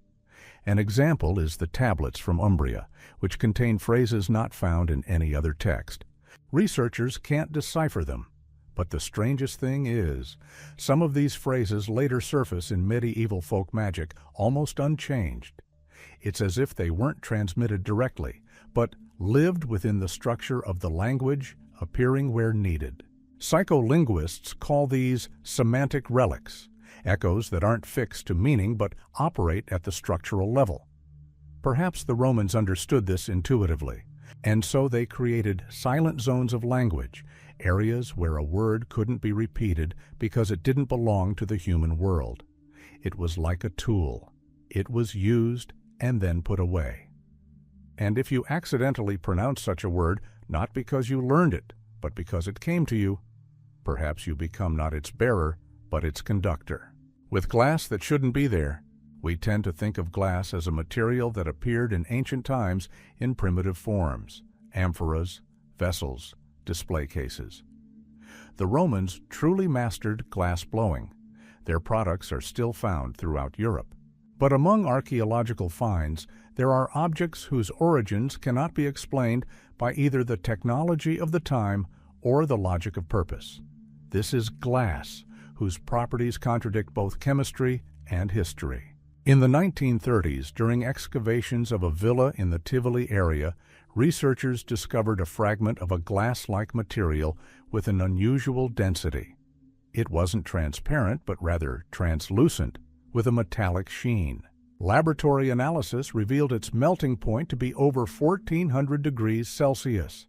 An example is the tablets from Umbria, which contain phrases not found in any other text. Researchers can't decipher them, but the strangest thing is, some of these phrases later surface in medieval folk magic almost unchanged. It's as if they weren't transmitted directly, but lived within the structure of the language, appearing where needed. Psycholinguists call these semantic relics, echoes that aren't fixed to meaning but operate at the structural level. Perhaps the Romans understood this intuitively, and so they created silent zones of language, areas where a word couldn't be repeated because it didn't belong to the human world. It was like a tool. It was used and then put away. And if you accidentally pronounce such a word, not because you learned it, but because it came to you, perhaps you become not its bearer, but its conductor. With glass that shouldn't be there, we tend to think of glass as a material that appeared in ancient times in primitive forms, amphoras, vessels, display cases. The Romans truly mastered glass blowing. Their products are still found throughout Europe. But among archaeological finds, there are objects whose origins cannot be explained by either the technology of the time or the logic of purpose. This is glass, whose properties contradict both chemistry and history. In the 1930s, during excavations of a villa in the Tivoli area, researchers discovered a fragment of a glass-like material with an unusual density. It wasn't transparent, but rather translucent, with a metallic sheen. Laboratory analysis revealed its melting point to be over 1,400 degrees Celsius.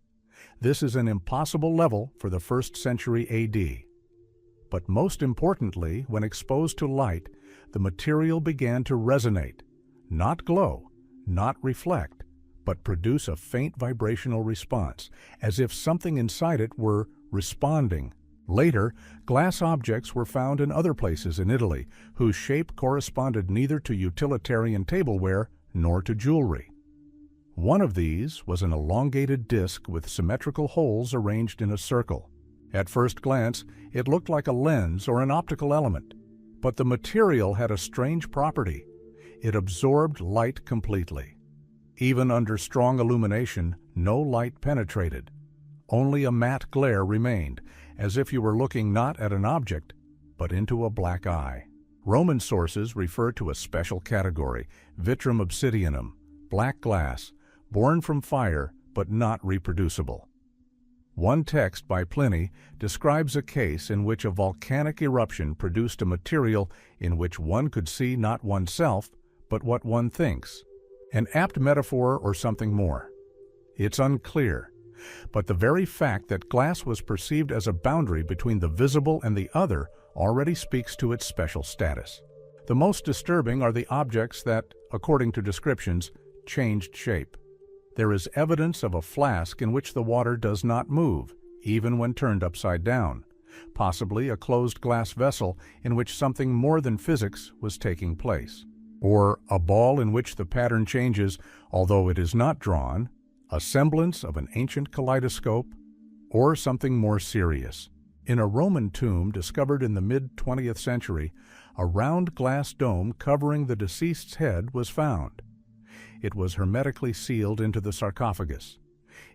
This is an impossible level for the 1st century AD. But most importantly, when exposed to light, the material began to resonate, not glow, not reflect, but produce a faint vibrational response, as if something inside it were responding. Later, glass objects were found in other places in Italy, whose shape corresponded neither to utilitarian tableware nor to jewelry. One of these was an elongated disc with symmetrical holes arranged in a circle. At first glance, it looked like a lens or an optical element, but the material had a strange property. It absorbed light completely. Even under strong illumination, no light penetrated. Only a matte glare remained, as if you were looking not at an object, but into a black eye. Roman sources refer to a special category, vitrum obsidianum, black glass, born from fire but not reproducible. One text by Pliny describes a case in which a volcanic eruption produced a material in which one could see not oneself, but what one thinks. An apt metaphor or something more. It's unclear, but the very fact that glass was perceived as a boundary between the visible and the other already speaks to its special status. The most disturbing are the objects that, according to descriptions, changed shape. There is evidence of a flask in which the water does not move, even when turned upside down, possibly a closed glass vessel in which something more than physics was taking place. Or a ball in which the pattern changes, although it is not drawn, a semblance of an ancient kaleidoscope, or something more serious. In a Roman tomb discovered in the mid-20th century, a round glass dome covering the deceased's head was found. It was hermetically sealed into the sarcophagus.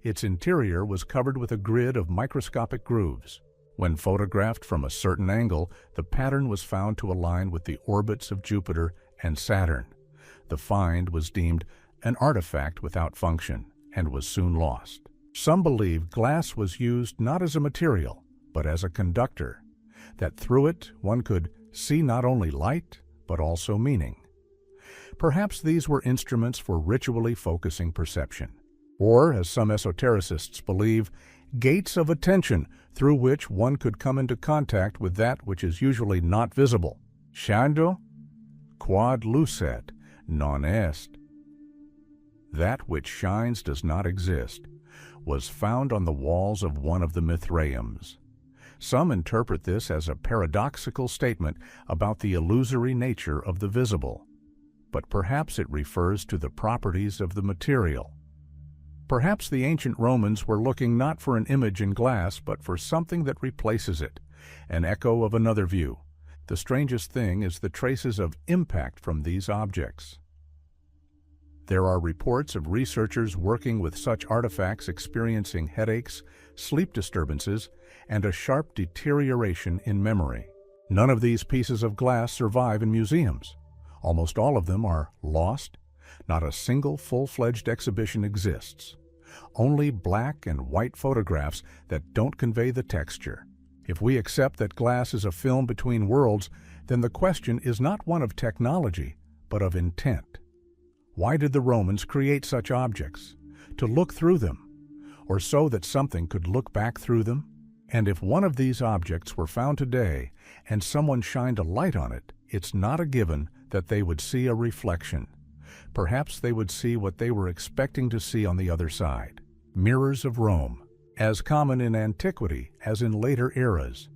Its interior was covered with a grid of microscopic grooves. When photographed from a certain angle, the pattern was found to align with the orbits of Jupiter and Saturn. The find was deemed an artifact without function and was soon lost. Some believe glass was used not as a material, but as a conductor, that through it one could see not only light, but also meaning. Perhaps these were instruments for ritually focusing perception, or, as some esotericists believe, gates of attention through which one could come into contact with that which is usually not visible. Scendo quod lucet non est. That which shines does not exist, was found on the walls of one of the Mithraeums. Some interpret this as a paradoxical statement about the illusory nature of the visible, but perhaps it refers to the properties of the material. Perhaps the ancient Romans were looking not for an image in glass, but for something that replaces it, an echo of another view. The strangest thing is the traces of impact from these objects. There are reports of researchers working with such artifacts experiencing headaches, sleep disturbances, and a sharp deterioration in memory. None of these pieces of glass survive in museums. Almost all of them are lost. Not a single full-fledged exhibition exists. Only black and white photographs that don't convey the texture. If we accept that glass is a film between worlds, then the question is not one of technology, but of intent. Why did the Romans create such objects? To look through them, or so that something could look back through them? And if one of these objects were found today and someone shined a light on it, it's not a given that they would see a reflection. Perhaps they would see what they were expecting to see on the other side. Mirrors of Rome, as common in antiquity as in later eras.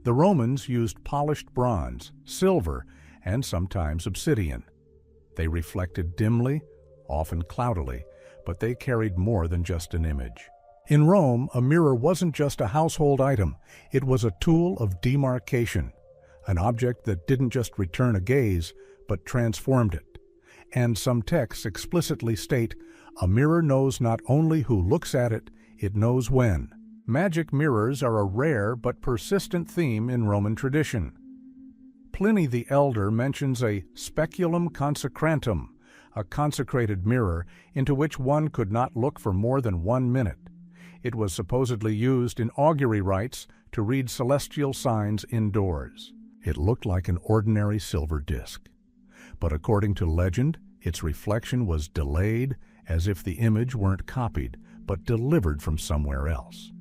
The Romans used polished bronze, silver, and sometimes obsidian. They reflected dimly, often cloudily, but they carried more than just an image. In Rome, a mirror wasn't just a household item, it was a tool of demarcation, an object that didn't just return a gaze, but transformed it. And some texts explicitly state, a mirror knows not only who looks at it, it knows when. Magic mirrors are a rare but persistent theme in Roman tradition. Pliny the Elder mentions a speculum consecrantum, a consecrated mirror into which one could not look for more than 1 minute. It was supposedly used in augury rites to read celestial signs indoors. It looked like an ordinary silver disc. But according to legend, its reflection was delayed, as if the image weren't copied, but delivered from somewhere else.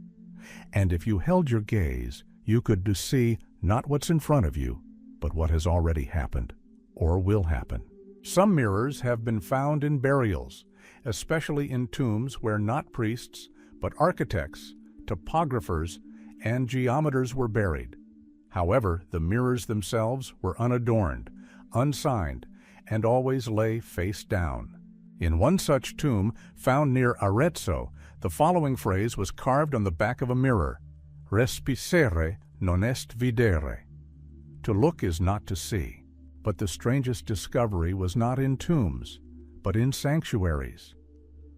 And if you held your gaze, you could see not what's in front of you, but what has already happened, or will happen. Some mirrors have been found in burials, especially in tombs where not priests, but architects, topographers, and geometers were buried. However, the mirrors themselves were unadorned, unsigned, and always lay face down. In one such tomb, found near Arezzo, the following phrase was carved on the back of a mirror: Respicere non est videre. To look is not to see. But the strangest discovery was not in tombs, but in sanctuaries.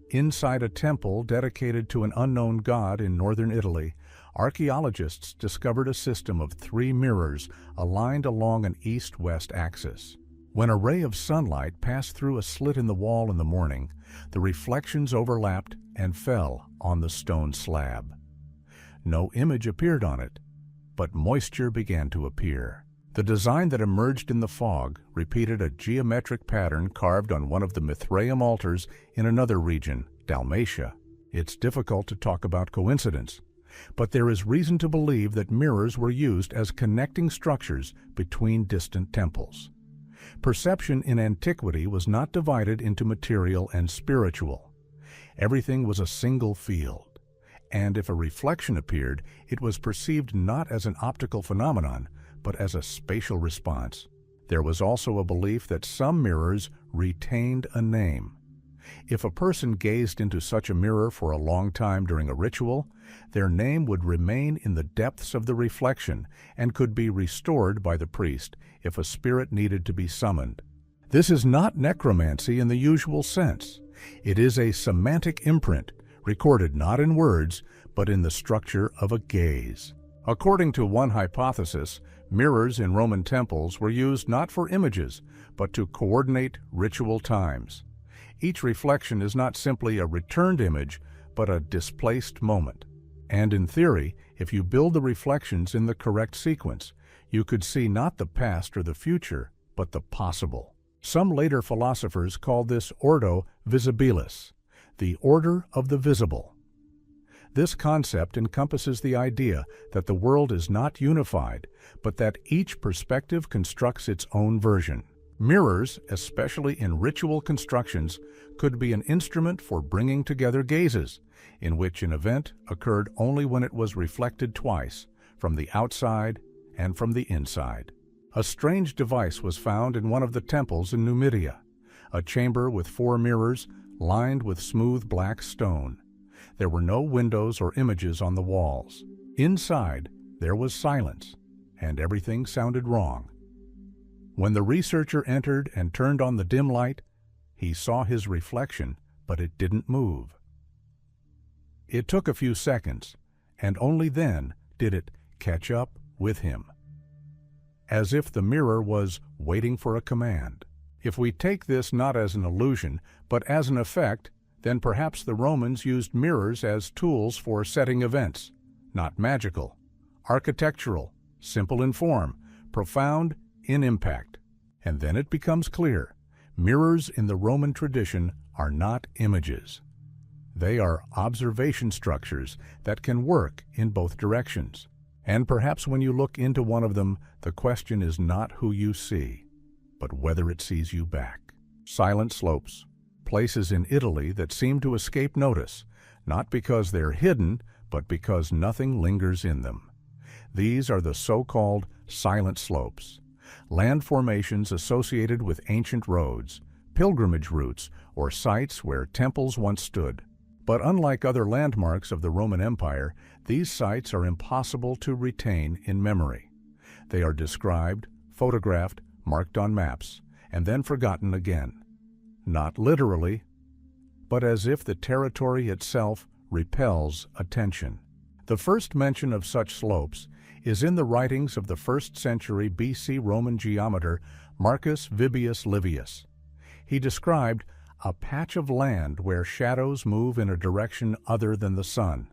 Inside a temple dedicated to an unknown god in northern Italy, archaeologists discovered a system of 3 mirrors aligned along an east-west axis. When a ray of sunlight passed through a slit in the wall in the morning, the reflections overlapped and fell on the stone slab. No image appeared on it, but moisture began to appear. The design that emerged in the fog repeated a geometric pattern carved on one of the Mithraeum altars in another region, Dalmatia. It's difficult to talk about coincidence, but there is reason to believe that mirrors were used as connecting structures between distant temples. Perception in antiquity was not divided into material and spiritual. Everything was a single field, and if a reflection appeared, it was perceived not as an optical phenomenon, but as a spatial response. There was also a belief that some mirrors retained a name. If a person gazed into such a mirror for a long time during a ritual, their name would remain in the depths of the reflection and could be restored by the priest if a spirit needed to be summoned. This is not necromancy in the usual sense. It is a semantic imprint, recorded not in words, but in the structure of a gaze. According to one hypothesis, mirrors in Roman temples were used not for images, but to coordinate ritual times. Each reflection is not simply a returned image, but a displaced moment. And in theory, if you build the reflections in the correct sequence, you could see not the past or the future, but the possible. Some later philosophers called this ordo visibilis, the order of the visible. This concept encompasses the idea that the world is not unified, but that each perspective constructs its own version. Mirrors, especially in ritual constructions, could be an instrument for bringing together gazes, in which an event occurred only when it was reflected twice, from the outside and from the inside. A strange device was found in one of the temples in Numidia, a chamber with 4 mirrors lined with smooth black stone. There were no windows or images on the walls. Inside, there was silence, and everything sounded wrong. When the researcher entered and turned on the dim light, he saw his reflection, but it didn't move. It took a few seconds, and only then did it catch up with him, as if the mirror was waiting for a command. If we take this not as an illusion, but as an effect, then perhaps the Romans used mirrors as tools for setting events, not magical, architectural, simple in form, profound in impact. And then it becomes clear, mirrors in the Roman tradition are not images. They are observation structures that can work in both directions. And perhaps when you look into one of them, the question is not who you see, but whether it sees you back. Silent slopes, places in Italy that seem to escape notice, not because they're hidden, but because nothing lingers in them. These are the so-called silent slopes, land formations associated with ancient roads, pilgrimage routes, or sites where temples once stood. But unlike other landmarks of the Roman Empire, these sites are impossible to retain in memory. They are described, photographed, marked on maps, and then forgotten again. Not literally, but as if the territory itself repels attention. The first mention of such slopes is in the writings of the 1st century BC Roman geometer Marcus Vibius Livius. He described a patch of land where shadows move in a direction other than the sun.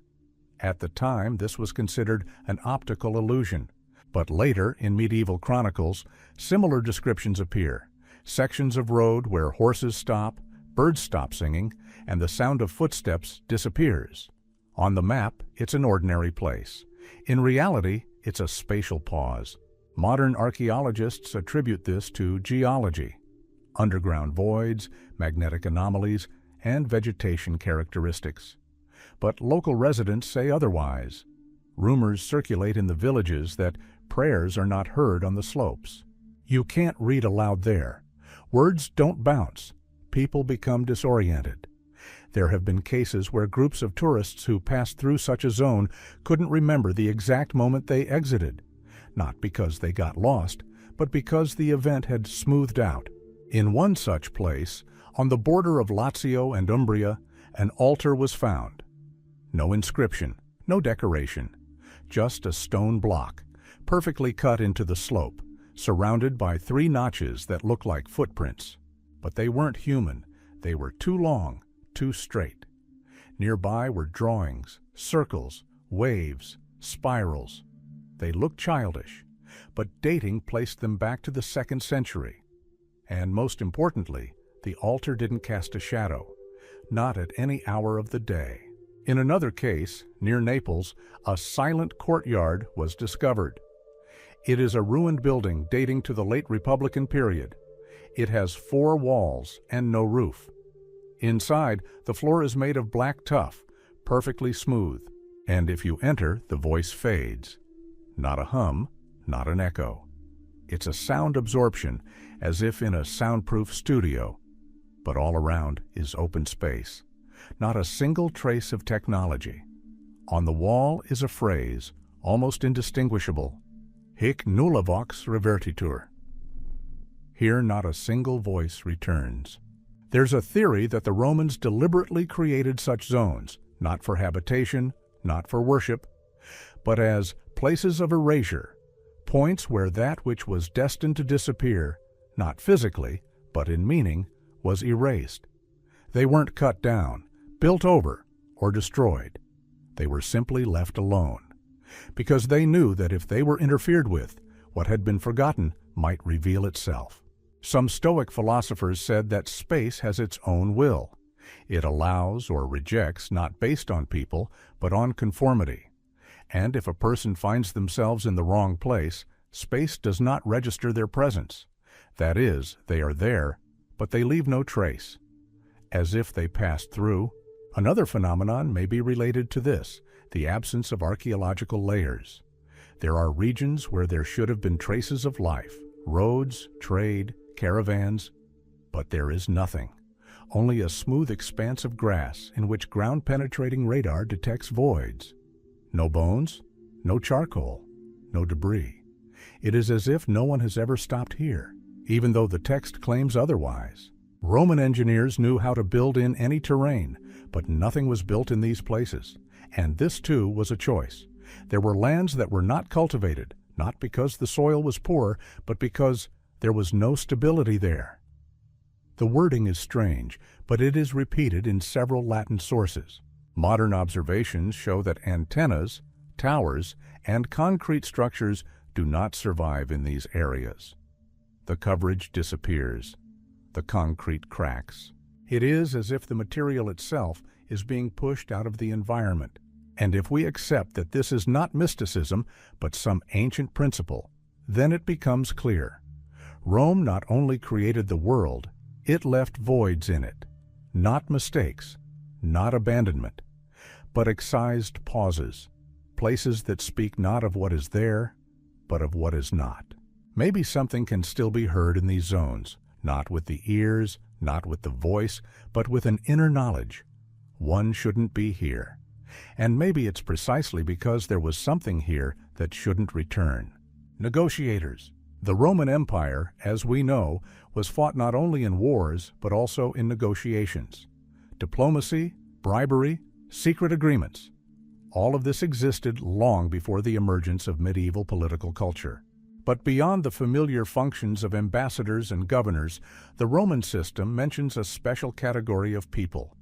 At the time, this was considered an optical illusion, but later, in medieval chronicles, similar descriptions appear. Sections of road where horses stop, birds stop singing, and the sound of footsteps disappears. On the map, it's an ordinary place. In reality, it's a spatial pause. Modern archaeologists attribute this to geology, underground voids, magnetic anomalies, and vegetation characteristics. But local residents say otherwise. Rumors circulate in the villages that prayers are not heard on the slopes. You can't read aloud there. Words don't bounce. People become disoriented. There have been cases where groups of tourists who passed through such a zone couldn't remember the exact moment they exited, not because they got lost, but because the event had smoothed out. In one such place, on the border of Lazio and Umbria, an altar was found. No inscription, no decoration, just a stone block, perfectly cut into the slope, surrounded by 3 notches that look like footprints. But they weren't human. They were too long, too straight. Nearby were drawings, circles, waves, spirals. They looked childish, but dating placed them back to the 2nd century. And most importantly, the altar didn't cast a shadow, not at any hour of the day. In another case, near Naples, a silent courtyard was discovered. It is a ruined building dating to the late Republican period. It has 4 walls and no roof. Inside, the floor is made of black tuff, perfectly smooth, and if you enter, the voice fades. Not a hum, not an echo. It's a sound absorption, as if in a soundproof studio, but all around is open space. Not a single trace of technology. On the wall is a phrase, almost indistinguishable, "Hic nulla vox revertitur." Here not a single voice returns. There's a theory that the Romans deliberately created such zones, not for habitation, not for worship, but as places of erasure, points where that which was destined to disappear, not physically, but in meaning, was erased. They weren't cut down, built over, or destroyed. They were simply left alone, because they knew that if they were interfered with, what had been forgotten might reveal itself. Some Stoic philosophers said that space has its own will. It allows or rejects not based on people, but on conformity. And if a person finds themselves in the wrong place, space does not register their presence. That is, they are there, but they leave no trace, as if they passed through. Another phenomenon may be related to this, the absence of archaeological layers. There are regions where there should have been traces of life, roads, trade, caravans, but there is nothing. Only a smooth expanse of grass in which ground-penetrating radar detects voids. No bones, no charcoal, no debris. It is as if no one has ever stopped here, even though the text claims otherwise. Roman engineers knew how to build in any terrain, but nothing was built in these places. And this too was a choice. There were lands that were not cultivated, not because the soil was poor, but because there was no stability there. The wording is strange, but it is repeated in several Latin sources. Modern observations show that antennas, towers, and concrete structures do not survive in these areas. The coverage disappears. The concrete cracks. It is as if the material itself is being pushed out of the environment. And if we accept that this is not mysticism, but some ancient principle, then it becomes clear. Rome not only created the world, it left voids in it. Not mistakes, not abandonment, but excised pauses, places that speak not of what is there, but of what is not. Maybe something can still be heard in these zones, not with the ears, not with the voice, but with an inner knowledge. One shouldn't be here. And maybe it's precisely because there was something here that shouldn't return. Negotiators. The Roman Empire, as we know, was fought not only in wars, but also in negotiations. Diplomacy, bribery, secret agreements. All of this existed long before the emergence of medieval political culture. But beyond the familiar functions of ambassadors and governors, the Roman system mentions a special category of people.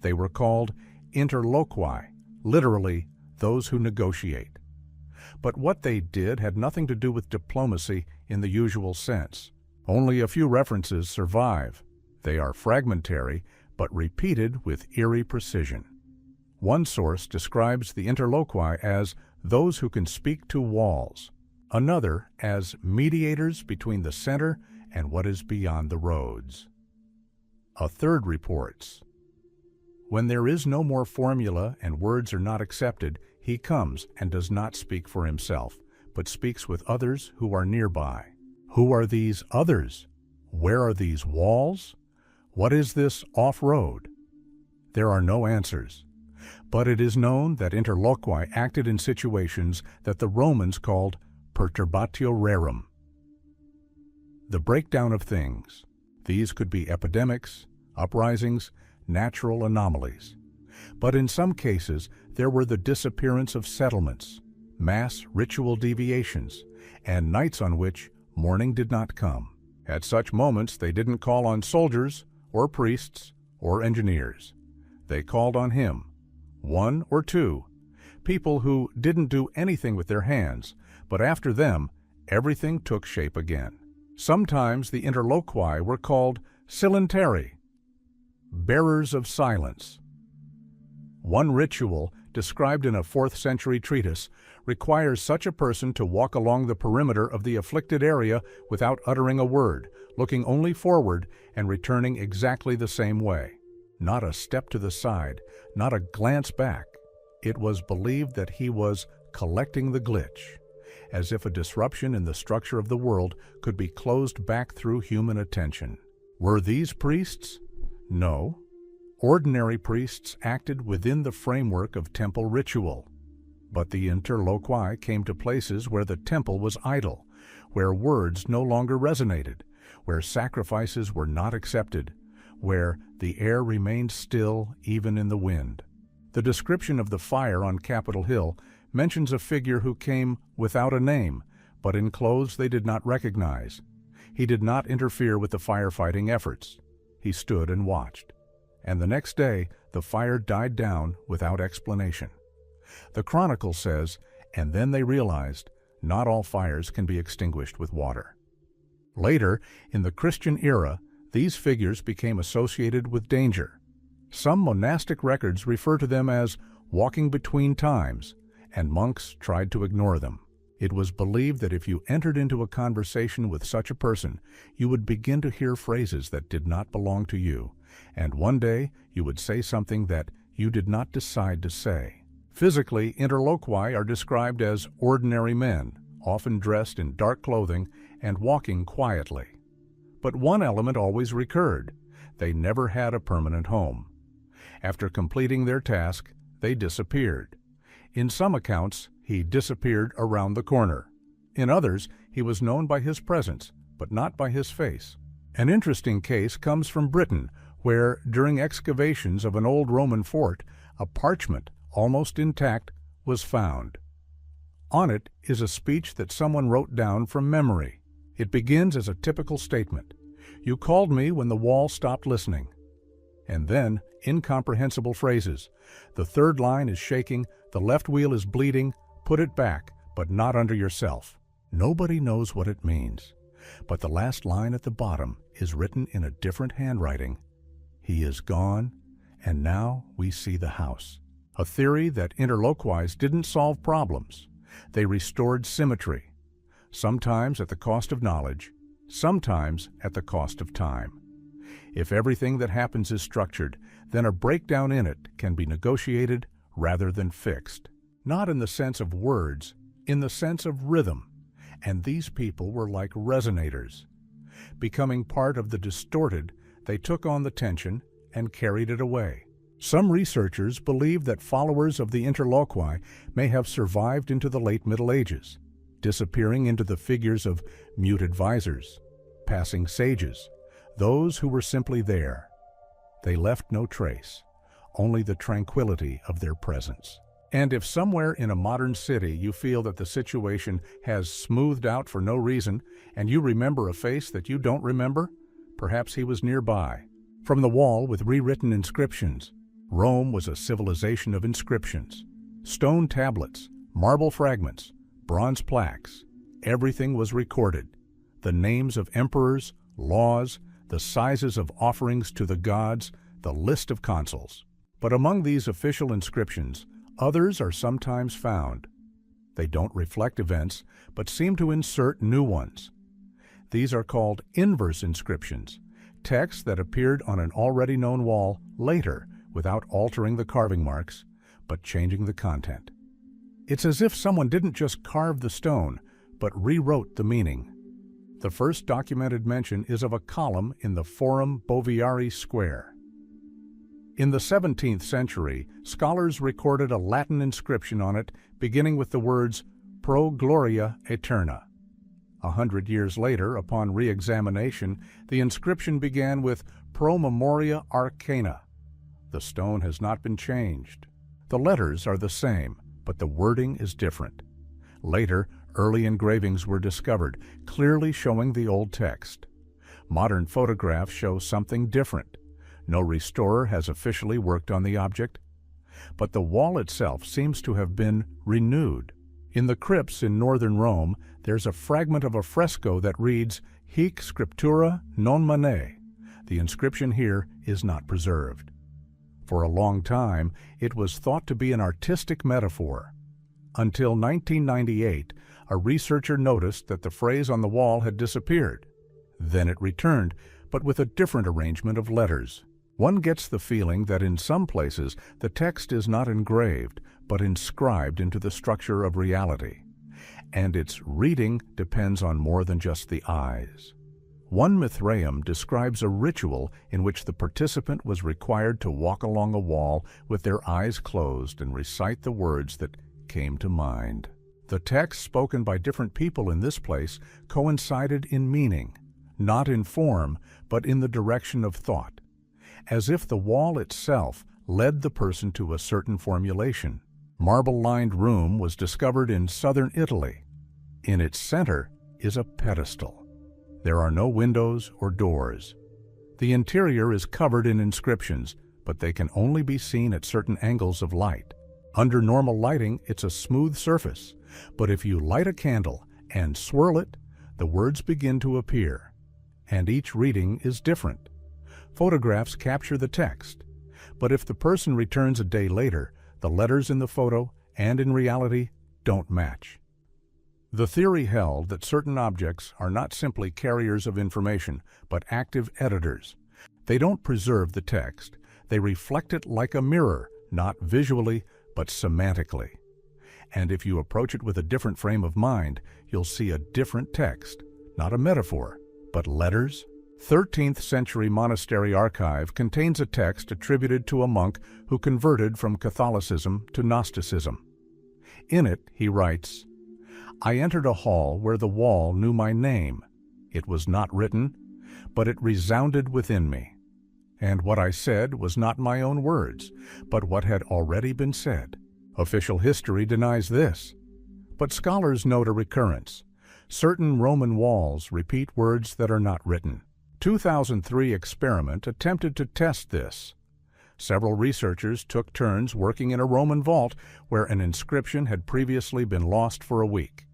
They were called interloqui, literally, those who negotiate. But what they did had nothing to do with diplomacy in the usual sense. Only a few references survive. They are fragmentary, but repeated with eerie precision. One source describes the interloqui as those who can speak to walls. Another as mediators between the center and what is beyond the roads. A third reports, when there is no more formula and words are not accepted, he comes and does not speak for himself, but speaks with others who are nearby. Who are these others? Where are these walls? What is this off-road? There are no answers. But it is known that interloqui acted in situations that the Romans called perturbatio rerum. The breakdown of things. These could be epidemics, uprisings, natural anomalies. But in some cases, there were the disappearance of settlements, mass ritual deviations, and nights on which morning did not come. At such moments, they didn't call on soldiers or priests or engineers. They called on him, one or two, people who didn't do anything with their hands, but after them, everything took shape again. Sometimes the interloqui were called silentari, bearers of silence. One ritual, described in a 4th century treatise, requires such a person to walk along the perimeter of the afflicted area without uttering a word, looking only forward and returning exactly the same way. Not a step to the side, not a glance back. It was believed that he was collecting the glitch, as if a disruption in the structure of the world could be closed back through human attention. Were these priests? No. Ordinary priests acted within the framework of temple ritual. But the interloqui came to places where the temple was idle, where words no longer resonated, where sacrifices were not accepted, where the air remained still even in the wind. The description of the fire on Capitol Hill mentions a figure who came without a name, but in clothes they did not recognize. He did not interfere with the firefighting efforts. He stood and watched. And the next day, the fire died down without explanation. The Chronicle says, and then they realized, not all fires can be extinguished with water. Later, in the Christian era, these figures became associated with danger. Some monastic records refer to them as walking between times, and monks tried to ignore them. It was believed that if you entered into a conversation with such a person, you would begin to hear phrases that did not belong to you, and one day you would say something that you did not decide to say. Physically, interloqui are described as ordinary men, often dressed in dark clothing and walking quietly. But one element always recurred. They never had a permanent home. After completing their task, they disappeared. In some accounts, he disappeared around the corner. In others, he was known by his presence, but not by his face. An interesting case comes from Britain, where, during excavations of an old Roman fort, a parchment, almost intact, was found. On it is a speech that someone wrote down from memory. It begins as a typical statement. "You called me when the wall stopped listening." And then, incomprehensible phrases. "The third line is shaking, the left wheel is bleeding, put it back, but not under yourself." Nobody knows what it means. But the last line at the bottom is written in a different handwriting. "He is gone, and now we see the house." A theory that interloquis didn't solve problems. They restored symmetry, sometimes at the cost of knowledge, sometimes at the cost of time. If everything that happens is structured, then a breakdown in it can be negotiated rather than fixed. Not in the sense of words, in the sense of rhythm. And these people were like resonators. Becoming part of the distorted, they took on the tension and carried it away. Some researchers believe that followers of the interloqui may have survived into the late Middle Ages, disappearing into the figures of mute advisors, passing sages, those who were simply there. They left no trace, only the tranquility of their presence. And if somewhere in a modern city you feel that the situation has smoothed out for no reason, and you remember a face that you don't remember, perhaps he was nearby. From the wall with rewritten inscriptions. Rome was a civilization of inscriptions. Stone tablets, marble fragments, bronze plaques. Everything was recorded. The names of emperors, laws, the sizes of offerings to the gods, the list of consuls. But among these official inscriptions, others are sometimes found. They don't reflect events, but seem to insert new ones. These are called inverse inscriptions, texts that appeared on an already known wall later without altering the carving marks, but changing the content. It's as if someone didn't just carve the stone, but rewrote the meaning. The first documented mention is of a column in the Forum Boviari Square. In the 17th century, scholars recorded a Latin inscription on it beginning with the words Pro Gloria Aeterna. 100 years later, upon re-examination, the inscription began with Pro Memoria Arcana. The stone has not been changed. The letters are the same, but the wording is different. Later, early engravings were discovered, clearly showing the old text. Modern photographs show something different. No restorer has officially worked on the object, but the wall itself seems to have been renewed. In the crypts in northern Rome, there's a fragment of a fresco that reads, Hic scriptura non manet. The inscription here is not preserved. For a long time, it was thought to be an artistic metaphor. Until 1998, a researcher noticed that the phrase on the wall had disappeared. Then it returned, but with a different arrangement of letters. One gets the feeling that in some places the text is not engraved, but inscribed into the structure of reality. And its reading depends on more than just the eyes. One Mithraeum describes a ritual in which the participant was required to walk along a wall with their eyes closed and recite the words that came to mind. The text spoken by different people in this place coincided in meaning, not in form, but in the direction of thought, as if the wall itself led the person to a certain formulation. Marble-lined room was discovered in southern Italy. In its center is a pedestal. There are no windows or doors. The interior is covered in inscriptions, but they can only be seen at certain angles of light. Under normal lighting, it's a smooth surface, but if you light a candle and swirl it, the words begin to appear, and each reading is different. Photographs capture the text, but if the person returns a day later, the letters in the photo and in reality don't match. The theory held that certain objects are not simply carriers of information, but active editors. They don't preserve the text. They reflect it like a mirror, not visually, but semantically. And if you approach it with a different frame of mind, you'll see a different text, not a metaphor, but letters. 13th century monastery archive contains a text attributed to a monk who converted from Catholicism to Gnosticism. In it, he writes, "I entered a hall where the wall knew my name. It was not written, but it resounded within me. And what I said was not my own words, but what had already been said." Official history denies this, but scholars note a recurrence. Certain Roman walls repeat words that are not written. 2003 experiment attempted to test this. Several researchers took turns working in a Roman vault where an inscription had previously been lost for a week.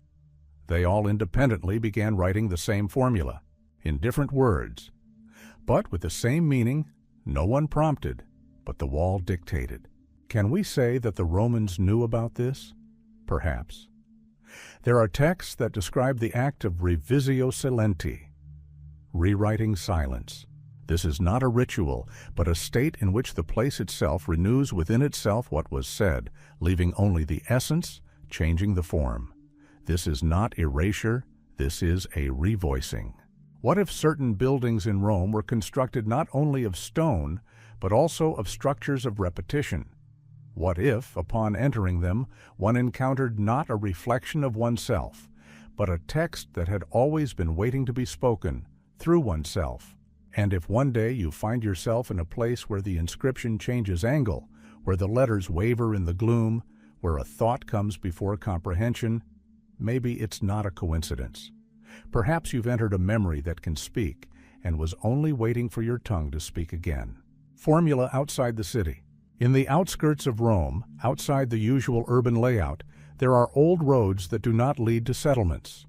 They all independently began writing the same formula, in different words, but with the same meaning. No one prompted, but the wall dictated. Can we say that the Romans knew about this? Perhaps. There are texts that describe the act of revisio silenti, rewriting silence. This is not a ritual, but a state in which the place itself renews within itself what was said, leaving only the essence, changing the form. This is not erasure, this is a revoicing. What if certain buildings in Rome were constructed not only of stone, but also of structures of repetition? What if, upon entering them, one encountered not a reflection of oneself, but a text that had always been waiting to be spoken, through oneself? And if one day you find yourself in a place where the inscription changes angle, where the letters waver in the gloom, where a thought comes before comprehension, maybe it's not a coincidence. Perhaps you've entered a memory that can speak and was only waiting for your tongue to speak again. Formula outside the city. In the outskirts of Rome, outside the usual urban layout, there are old roads that do not lead to settlements.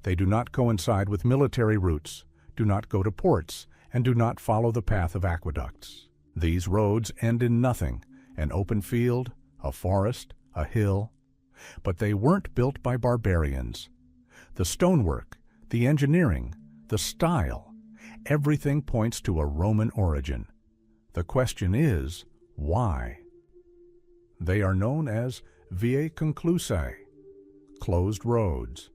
They do not coincide with military routes, do not go to ports, and do not follow the path of aqueducts. These roads end in nothing, an open field, a forest, a hill. But they weren't built by barbarians. The stonework, the engineering, the style, everything points to a Roman origin. The question is, why? They are known as viae conclusae, closed roads.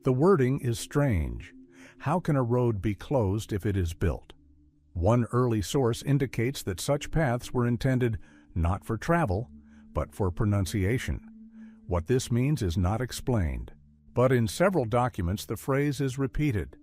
The wording is strange. How can a road be closed if it is built? One early source indicates that such paths were intended not for travel, but for pronunciation. What this means is not explained, but in several documents the phrase is repeated.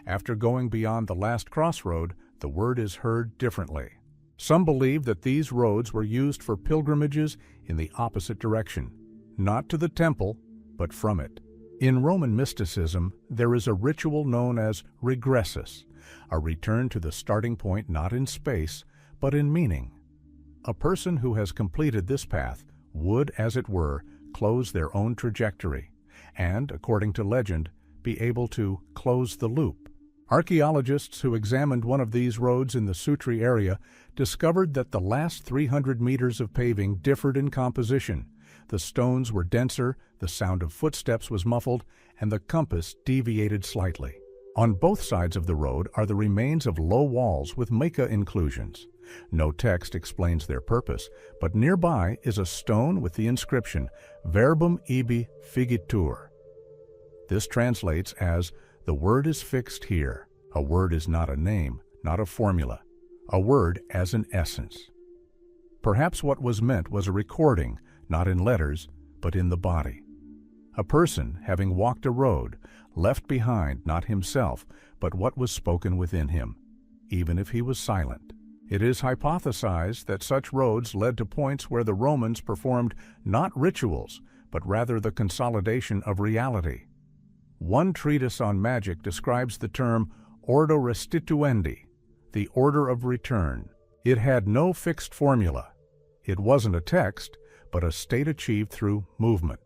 After going beyond the last crossroad, the word is heard differently. Some believe that these roads were used for pilgrimages in the opposite direction, not to the temple, but from it. In Roman mysticism, there is a ritual known as regressus, a return to the starting point not in space, but in meaning. A person who has completed this path would, as it were, close their own trajectory, and, according to legend, be able to close the loop. Archaeologists who examined one of these roads in the Sutri area discovered that the last 300 meters of paving differed in composition. The stones were denser, the sound of footsteps was muffled, and the compass deviated slightly. On both sides of the road are the remains of low walls with mica inclusions. No text explains their purpose, but nearby is a stone with the inscription Verbum ibi figitur. This translates as, "The word is fixed here." A word is not a name, not a formula. A word as an essence. Perhaps what was meant was a recording, not in letters, but in the body. A person, having walked a road, left behind not himself, but what was spoken within him, even if he was silent. It is hypothesized that such roads led to points where the Romans performed not rituals, but rather the consolidation of reality. One treatise on magic describes the term ordo restituendi, the order of return. It had no fixed formula. It wasn't a text, but a state achieved through movement.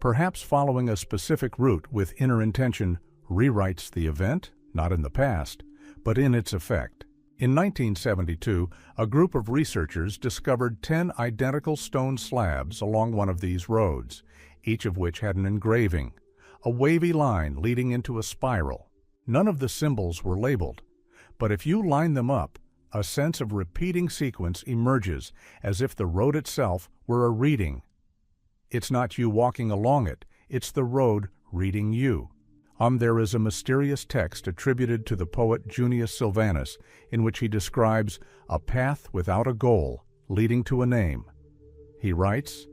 Perhaps following a specific route with inner intention rewrites the event, not in the past, but in its effect. In 1972, a group of researchers discovered 10 identical stone slabs along one of these roads, each of which had an engraving, a wavy line leading into a spiral. None of the symbols were labeled, but if you line them up, a sense of repeating sequence emerges as if the road itself were a reading. It's not you walking along it, it's the road reading you. There is a mysterious text attributed to the poet Junius Sylvanus in which he describes a path without a goal leading to a name. He writes,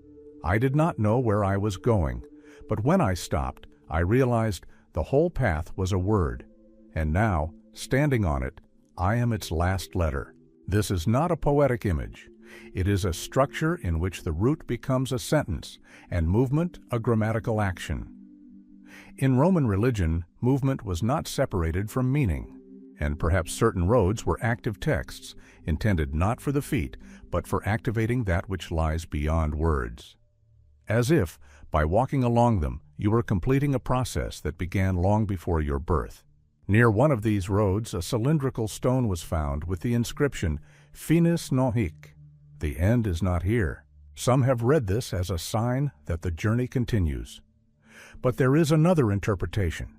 "I did not know where I was going, but when I stopped, I realized the whole path was a word, and now, standing on it, I am its last letter." This is not a poetic image. It is a structure in which the root becomes a sentence and movement a grammatical action. In Roman religion, movement was not separated from meaning, and perhaps certain roads were active texts, intended not for the feet, but for activating that which lies beyond words. As if, by walking along them, you were completing a process that began long before your birth. Near one of these roads, a cylindrical stone was found with the inscription, "Finis non hic," the end is not here. Some have read this as a sign that the journey continues. But there is another interpretation.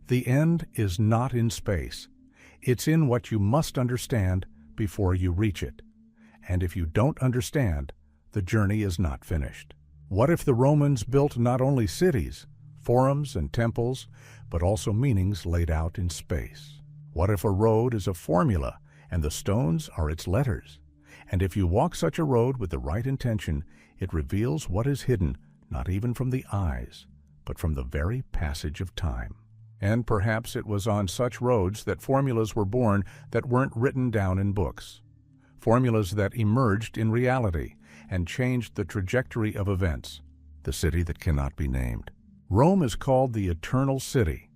The end is not in space. It's in what you must understand before you reach it. And if you don't understand, the journey is not finished. What if the Romans built not only cities, forums, and temples, but also meanings laid out in space? What if a road is a formula and the stones are its letters? And if you walk such a road with the right intention, it reveals what is hidden not even from the eyes, but from the very passage of time. And perhaps it was on such roads that formulas were born that weren't written down in books. Formulas that emerged in reality and changed the trajectory of events, the city that cannot be named. Rome is called the Eternal City,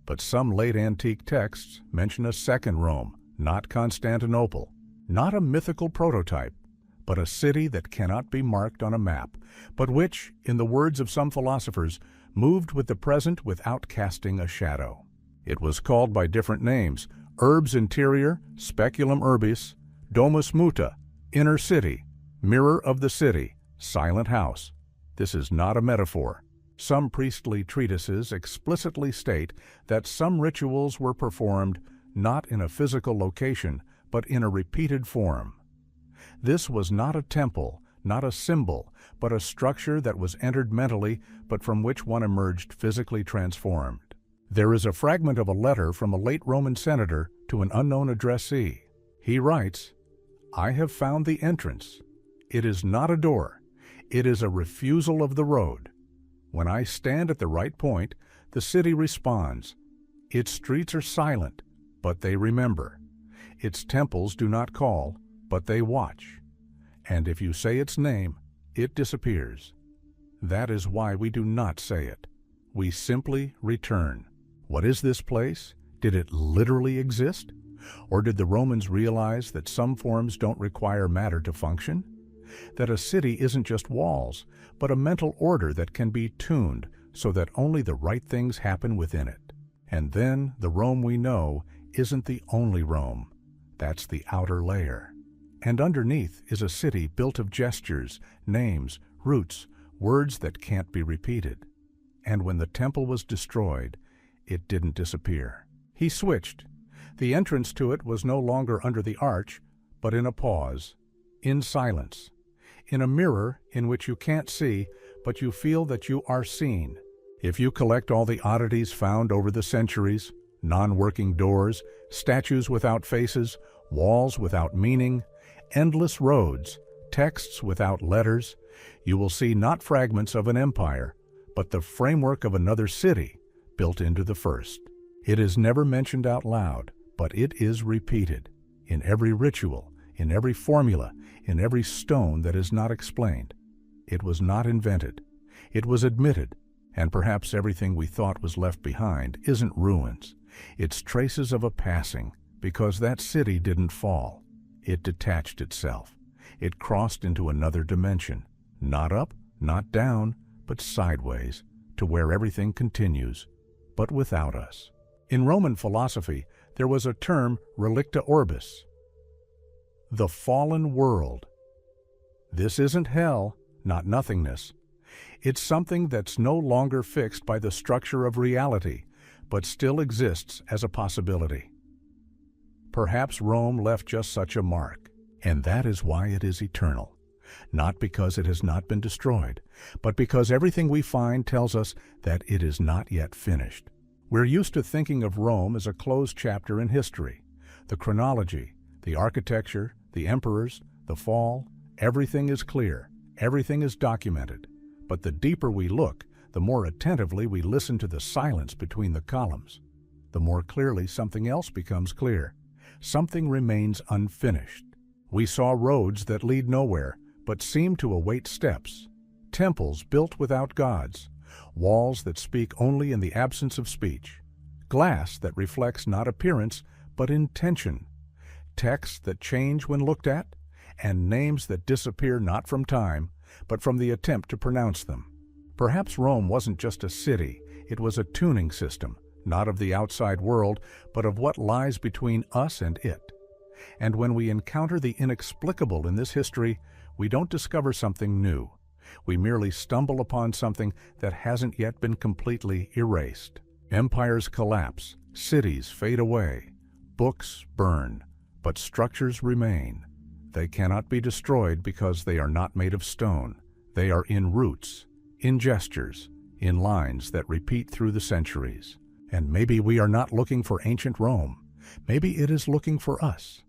but some late antique texts mention a second Rome, not Constantinople, not a mythical prototype, but a city that cannot be marked on a map, but which, in the words of some philosophers, moved with the present without casting a shadow. It was called by different names: Urbs Interior, Speculum Urbis, Domus Muta, Inner City, Mirror of the City, Silent House. This is not a metaphor. Some priestly treatises explicitly state that some rituals were performed not in a physical location, but in a repeated form. This was not a temple, not a symbol, but a structure that was entered mentally, but from which one emerged physically transformed. There is a fragment of a letter from a late Roman senator to an unknown addressee. He writes, "I have found the entrance. It is not a door. It is a refusal of the road. When I stand at the right point, the city responds. Its streets are silent, but they remember. Its temples do not call, but they watch. And if you say its name, it disappears. That is why we do not say it. We simply return." What is this place? Did it literally exist? Or did the Romans realize that some forms don't require matter to function? That a city isn't just walls, but a mental order that can be tuned so that only the right things happen within it. And then the Rome we know isn't the only Rome. That's the outer layer. And underneath is a city built of gestures, names, roots, words that can't be repeated. And when the temple was destroyed, it didn't disappear. He switched. The entrance to it was no longer under the arch, but in a pause, in silence, in a mirror in which you can't see, but you feel that you are seen. If you collect all the oddities found over the centuries, non-working doors, statues without faces, walls without meaning, endless roads, texts without letters, you will see not fragments of an empire, but the framework of another city built into the first. It is never mentioned out loud, but it is repeated in every ritual, in every formula, in every stone that is not explained. It was not invented. It was admitted, and perhaps everything we thought was left behind isn't ruins. It's traces of a passing, because that city didn't fall. It detached itself. It crossed into another dimension, not up, not down, but sideways, to where everything continues, but without us. In Roman philosophy, there was a term, relicta orbis, the fallen world. This isn't hell, not nothingness. It's something that's no longer fixed by the structure of reality, but still exists as a possibility. Perhaps Rome left just such a mark, and that is why it is eternal. Not because it has not been destroyed, but because everything we find tells us that it is not yet finished. We're used to thinking of Rome as a closed chapter in history. The chronology, the architecture, the emperors, the fall, everything is clear, everything is documented. But the deeper we look, the more attentively we listen to the silence between the columns, the more clearly something else becomes clear. Something remains unfinished. We saw roads that lead nowhere, but seem to await steps, temples built without gods, walls that speak only in the absence of speech, glass that reflects not appearance but intention, texts that change when looked at, and names that disappear not from time, but from the attempt to pronounce them. Perhaps Rome wasn't just a city, it was a tuning system, not of the outside world, but of what lies between us and it. And when we encounter the inexplicable in this history, we don't discover something new. We merely stumble upon something that hasn't yet been completely erased. Empires collapse, cities fade away, books burn, but structures remain. They cannot be destroyed because they are not made of stone. They are in roots, in gestures, in lines that repeat through the centuries. And maybe we are not looking for ancient Rome. Maybe it is looking for us.